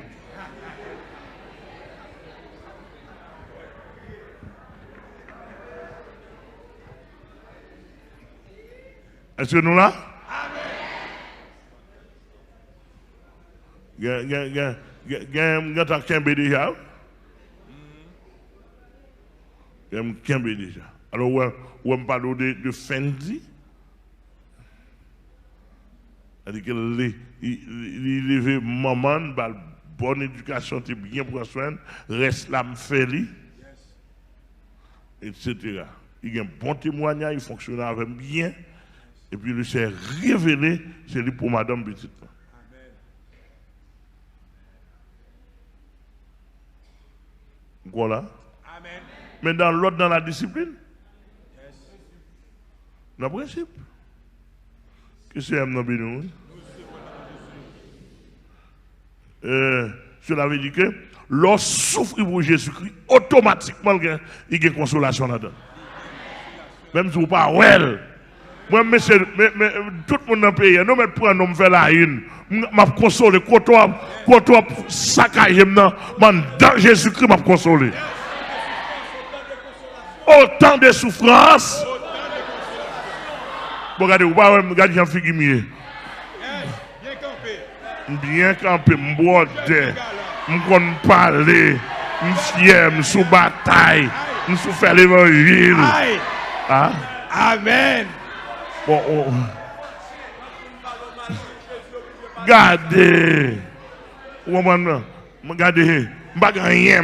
Est-ce que nous là? Amen. Déjà. Alors, on parle de Fendi. C'est-à-dire qu'il lève maman, bonne éducation, tu bien prendre soin, reste là, me fait lui, etc. Il y a un bon témoignage, il fonctionne avec bien, et puis il s'est révélé, c'est lui pour madame petite. Voilà. Amen. Mais dans l'autre, dans la discipline, dans le principe, qu'est-ce que c'est dans le cela veut dire que lorsque souffre pour Jésus-Christ, automatiquement, il y a une consolation là-dedans. Même si vous ne pas well. Moi, mais tout le monde dans le pays, nous mettons pour un homme faire la une. Je console. Quand on saccage dans Jésus-Christ, je console. Autant de souffrances. Regardez, vous regardez Jean Figuimier. Bien campé, je bois, je parler, je suis fier, je suis bataille, je suis faire l'évangile. Ah? Amen. Bon, oh. Regardez. Regardez. Rien.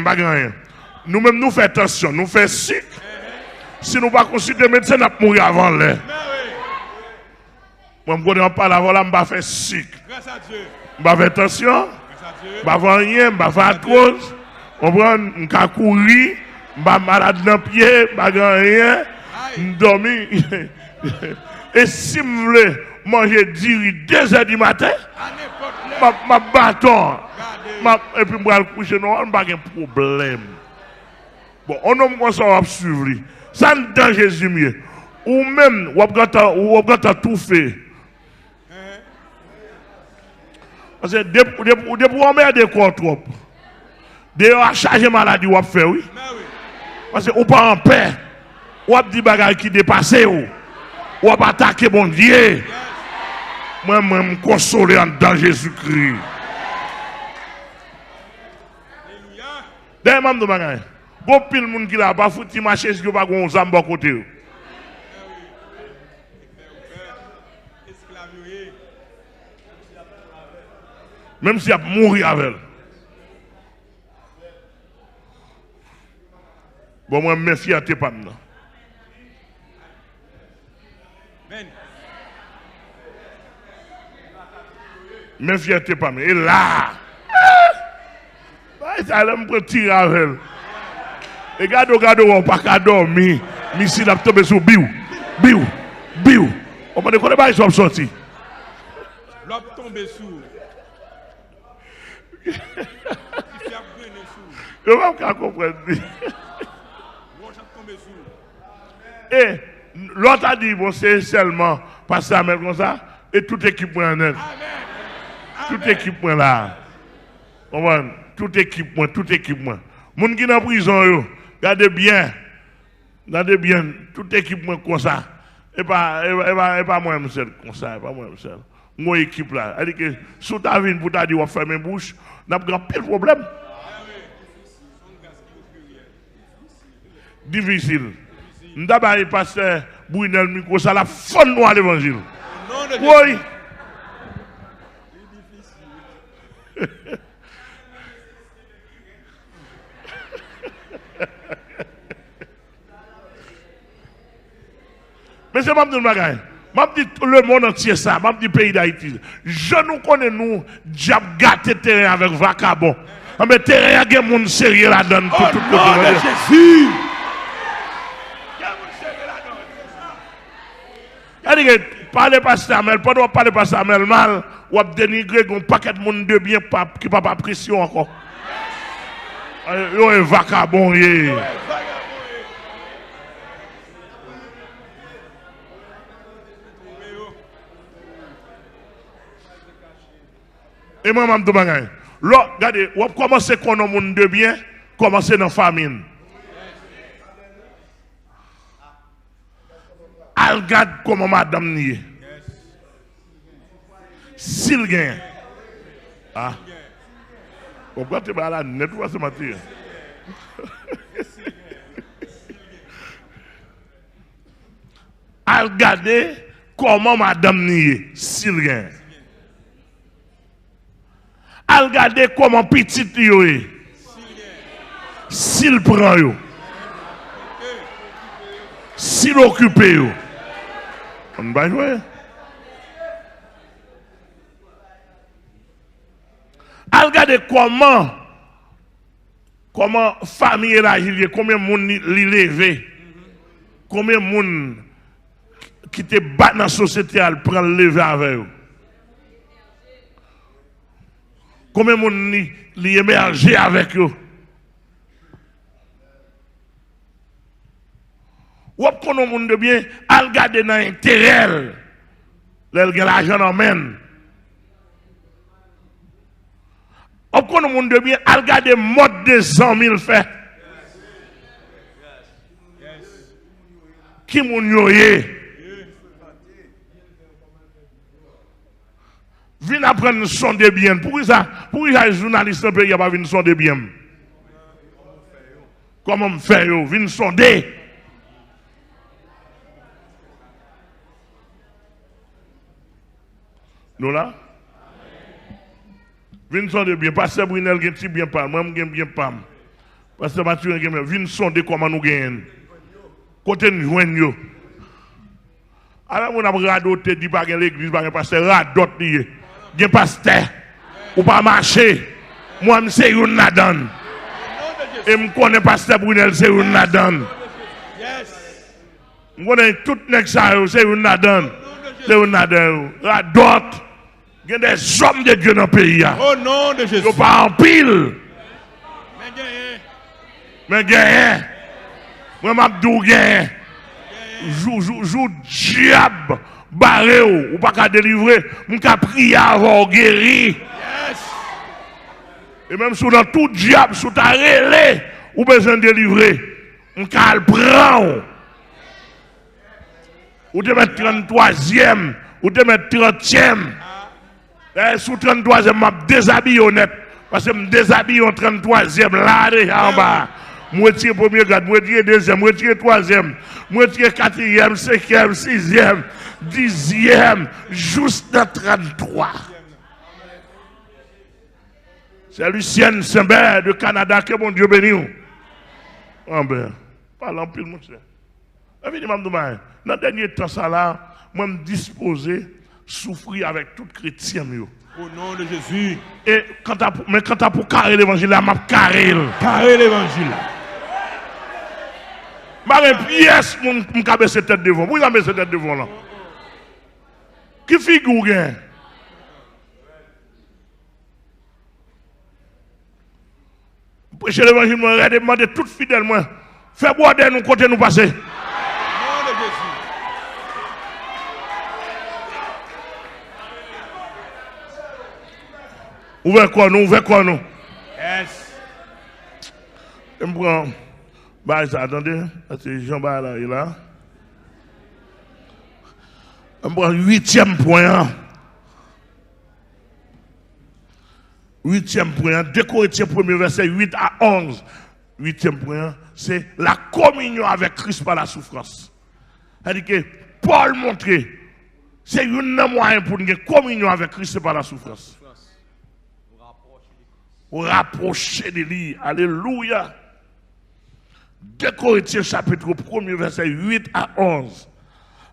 Nous-mêmes, nous faisons attention, nous faisons sick. Si nous ne pas considérer médecin, nous allons mourir avant l'air. Moi, je ne parle avant là, je vais faire sick. Grâce à Dieu. Je vais faire attention. Je vais faire rien, je vais faire atroce. Je vais courir, je vais malade dans le pied, je vais faire rien. Je vais dormir. Et si je voulais manger 2h du matin, ma bâton. Et puis je vais coucher, non, je n'ai pas de problème. Bon, on a comme ça, on va suivre. Ça n'est pas Jésus mieux. Ou même, on va tout faire. Parce que depuis qu'on met des corps trop, de charger maladie, on va faire, oui. Parce que on pas en paix. On va dire des choses qui dépassent. On va attaquer mon Dieu. Moi, je me consoler dans Jésus-Christ. D'ailleurs, je me dis, bon pile de monde qui n'a pas foutu ma chaise, qui n'a pas de zambe à côté. Même s'il a mouru avec elle. Bon, moi, je me fie à tes pas maintenant. Me fie à tes pas maintenant. Et là, ça allait me tirer avec elle. Et regarde, on pas qu'à dormir. Missile a tombé sur biou. On ne connaît pas, ils sont sortis. L'homme tombé sur. Je ne vais pas comprendre. Et l'autre a dit, bon, c'est seulement passer à mettre comme ça, et tout équipement en aide. Tout équipement là. Tout équipement. Moun qui dans prison, regardez bien, tout équipement comme ça. Et pas moi, seul, comme ça, pas moi, seul. Mon équipe là, elle dit que sous ta vie pour ta dire, on va fermer bouche, on a grand pile problème. Difficile. D'abord, il passe Brunel micro, ça la fond noir l'évangile. Oui. Mais c'est pas de bagaille. Je dis le monde entier ça, je dis pays d'Haïti. Je nous connais, nous, diable gâté terrain avec vacabon. Mais terrain, il y a des gens sérieux là-dedans. Au nom de Jésus. C'est-à-dire que parler pas Samuel, pendant parler pas Samuel mal, ou dénigrer un paquet de monde de bien qui n'a pas pression encore. Yo un vagabond. Et moi, je me dis, regardez, on commence à connaître le monde de bien, commencer dans la famine. Elle regarde comment madame n'y. S'il gagne. Ah. Pourquoi tu vas là net ou ce matin? Elle regarde comment madame n'y. S'il gagne. Elle regarde comment petit yo est. S'il prend yo. S'il occupe yo. On va jouer. Elle regarde comment famille est là, combien de monde li levé. Combien de monde qui te bat dans la société, elle prend le lever avec eux. Combien de monde li émerger avec eux. Ou qu'on a monde de bien, elle garde dans l'intérêt. Elle gagne l'argent en main. Ou qu'on a monde de bien, elle garde mode de 100 000 faits. Qui moun yoye? Vin apprendre son de bien. Pourquoi ça les journalistes ne peuvent pas venir son de bien? Comment me faire yo? Vin sonder. Nous là? Vin sonder bien. Pasteur Brunel gen ti bien pas. Moi gen bien pas. Pasteur Mathieu gen bien. Vin sonder comment nous gagnons. Côté nous joignent yo. Alors on a radoté dit pas l'église pas pasteur radot lié. Gen pasteur ou pas marcher. Moi c'est une nadan. Et me connais pasteur Brunel c'est une nadan. Je connais tout nek ça c'est une nadan. C'est une nadan. Radot. Il y a des hommes de Dieu dans le pays. Au nom de Jésus. Ils ne sont pas en pile. Mais gagne. Moi, m'abdou gagne. Jou diable barré ou pas qu'à délivrer. M'ka prier avant guéri. Et même sous dans tout diable, sous ta relais, ou besoin de délivrer. M'ka le prend. Ou te mettre 33e. Ou te mettre 30e. Sous 33e, je déshabille honnête. Parce que je déshabille en 33e, là, en bas. Moitié premier grade, moitié deuxième, moitié troisième, moitié quatrième, cinquième, sixième, 10e, juste dans 33. C'est Lucienne Saint-Bert de Canada, que mon Dieu bénisse. Ah ben, parlons plus, mon cher. Évidemment, dans le dernier temps, ça là, moi, me disposer souffrir avec tout chrétien. Au nom de Jésus. Et quand tu as pour carrer l'évangile, je vais carrer. Carrer l'évangile. Je vais pièce mon cabesse tête devant. Vous avez cette tête devant là. Qui figure gain? Prêcher l'évangile, je vais demander tout fidèlement. Fais boire de nous côté nous passer. Ouvrez quoi nous, ouvrez quoi nous. Yes. Je me prends. Bah, attendez, c'est Jean-Baptiste là, il est là. Je me prends 8e point. 8e point, 2 Corinthiens 1er verset 8 à 11. 8e point, c'est la communion avec Christ par la souffrance. C'est-à-dire que Paul montrait, c'est un moyen pour une communion avec Christ par la souffrance. Rapprocher de lui. Alléluia. 2 Corinthiens chapitre 1er verset 8 à 11.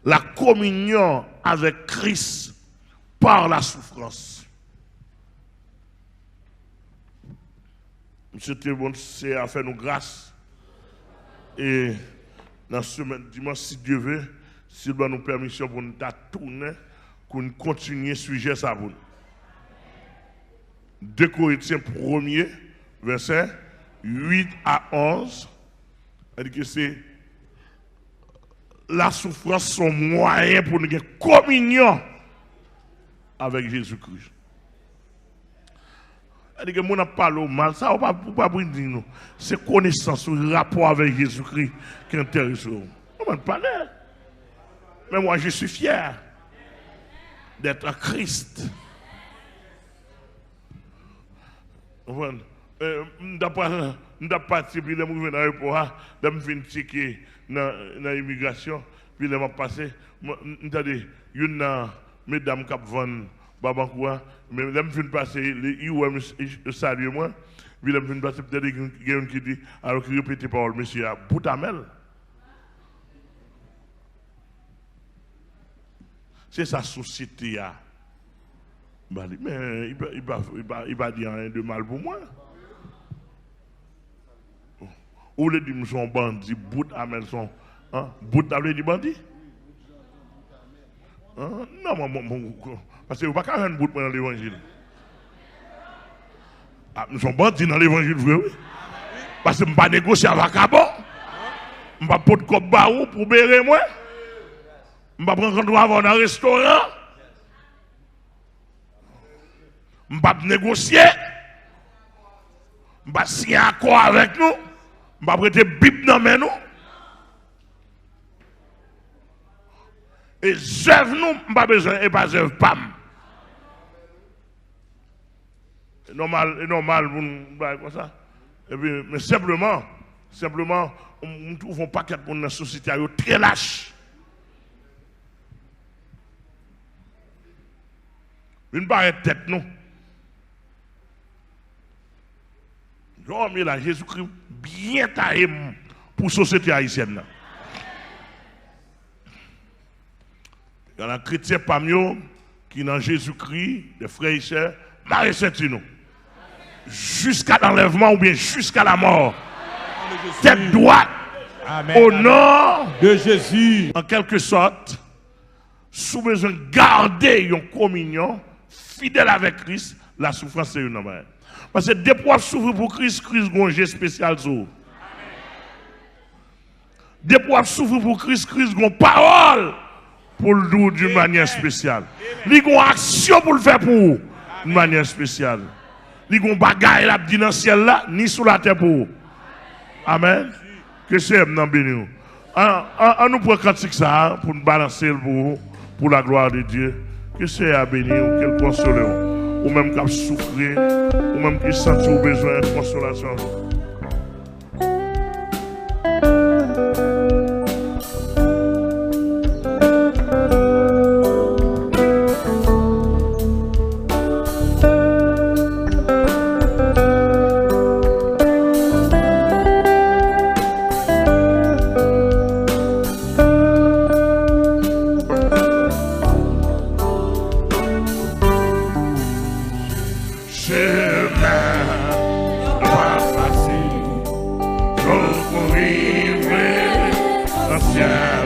La communion avec Christ par la souffrance. Monsieur Théobon, c'est à faire nous grâce. Et dans ce dimanche, si Dieu veut, s'il va nous permission pour nous tourner, pour nous continuer ce sujet ça pour nous. 2 Corinthiens 1er verset 8 à 11, elle dit que c'est la souffrance son moyen pour nous avoir communion avec Jésus-Christ. Elle dit que mon n'a pas le mal, ça va pas dire nous. C'est connaissance, rapport avec Jésus-Christ qui intéresse nous. On va parler. Mais moi je suis fier d'être en Christ. Nous parti, puis les mouvements dans l'aéroport, nous venons checker dans l'immigration, puis les passé. Nous avons une mesdames qui vendent Babankoua, mais nous venons passer, les IOM saluent moi, puis nous venons passer peut-être quelqu'un qui dit, alors qu'il répète parole, monsieur, à Boutamel. C'est sa société. Mais il va dire rien de mal pour moi. Ou les dit son bandit, bout amel son. Bout amel dit bandit? Non, parce que vous ne pouvez pas faire un bout dans l'évangile. Nous sommes bandits dans l'évangile, oui. Parce que je ne peux pas négocier avec Cabot. Je ne peux pas prendre comme barou pour bérer moi. Je ne peux pas prendre rendez-vous dans un restaurant. Je ne peux pas négocier. Je ne peux pas signer un accord avec nous. Je ne peux pas prêter bip dans nous. Et j'œuvre nous, je n'ai pas besoin, et pas j'œuvre PAM. C'est normal, comme ça. Et puis, mais simplement, on trouve un paquet de monde dans la société très lâche. Une barre tête, non. Non, mais là, Jésus-Christ bien taillé pour la société haïtienne. Il y a un chrétien parmi eux qui, dans Jésus-Christ, des frères et sœurs, Marie Saint-Tino. Jusqu'à l'enlèvement ou bien jusqu'à la mort. Tête droite. Amen. Au nom de Jésus. En quelque sorte, sous besoin de garder une communion fidèle avec Christ, la souffrance c'est une affaire. Parce que dès pour souffrir pour Christ, Christ a un geste spécial sur. Dès pour souffrir pour Christ, Christ a une parole pour le dire d'une manière spéciale. Il a une action pour le faire pour d'une manière spéciale. Il a une bagaille là, dans le ciel là, ni sous la terre pour. Amen. Que c'est nous béni. On nous prend cantique ça pour nous balancer pour la gloire de Dieu. Que c'est à bénir, quel consoleur. Ou même qui a souffert, ou même qui sent au besoin de consolation. Yeah.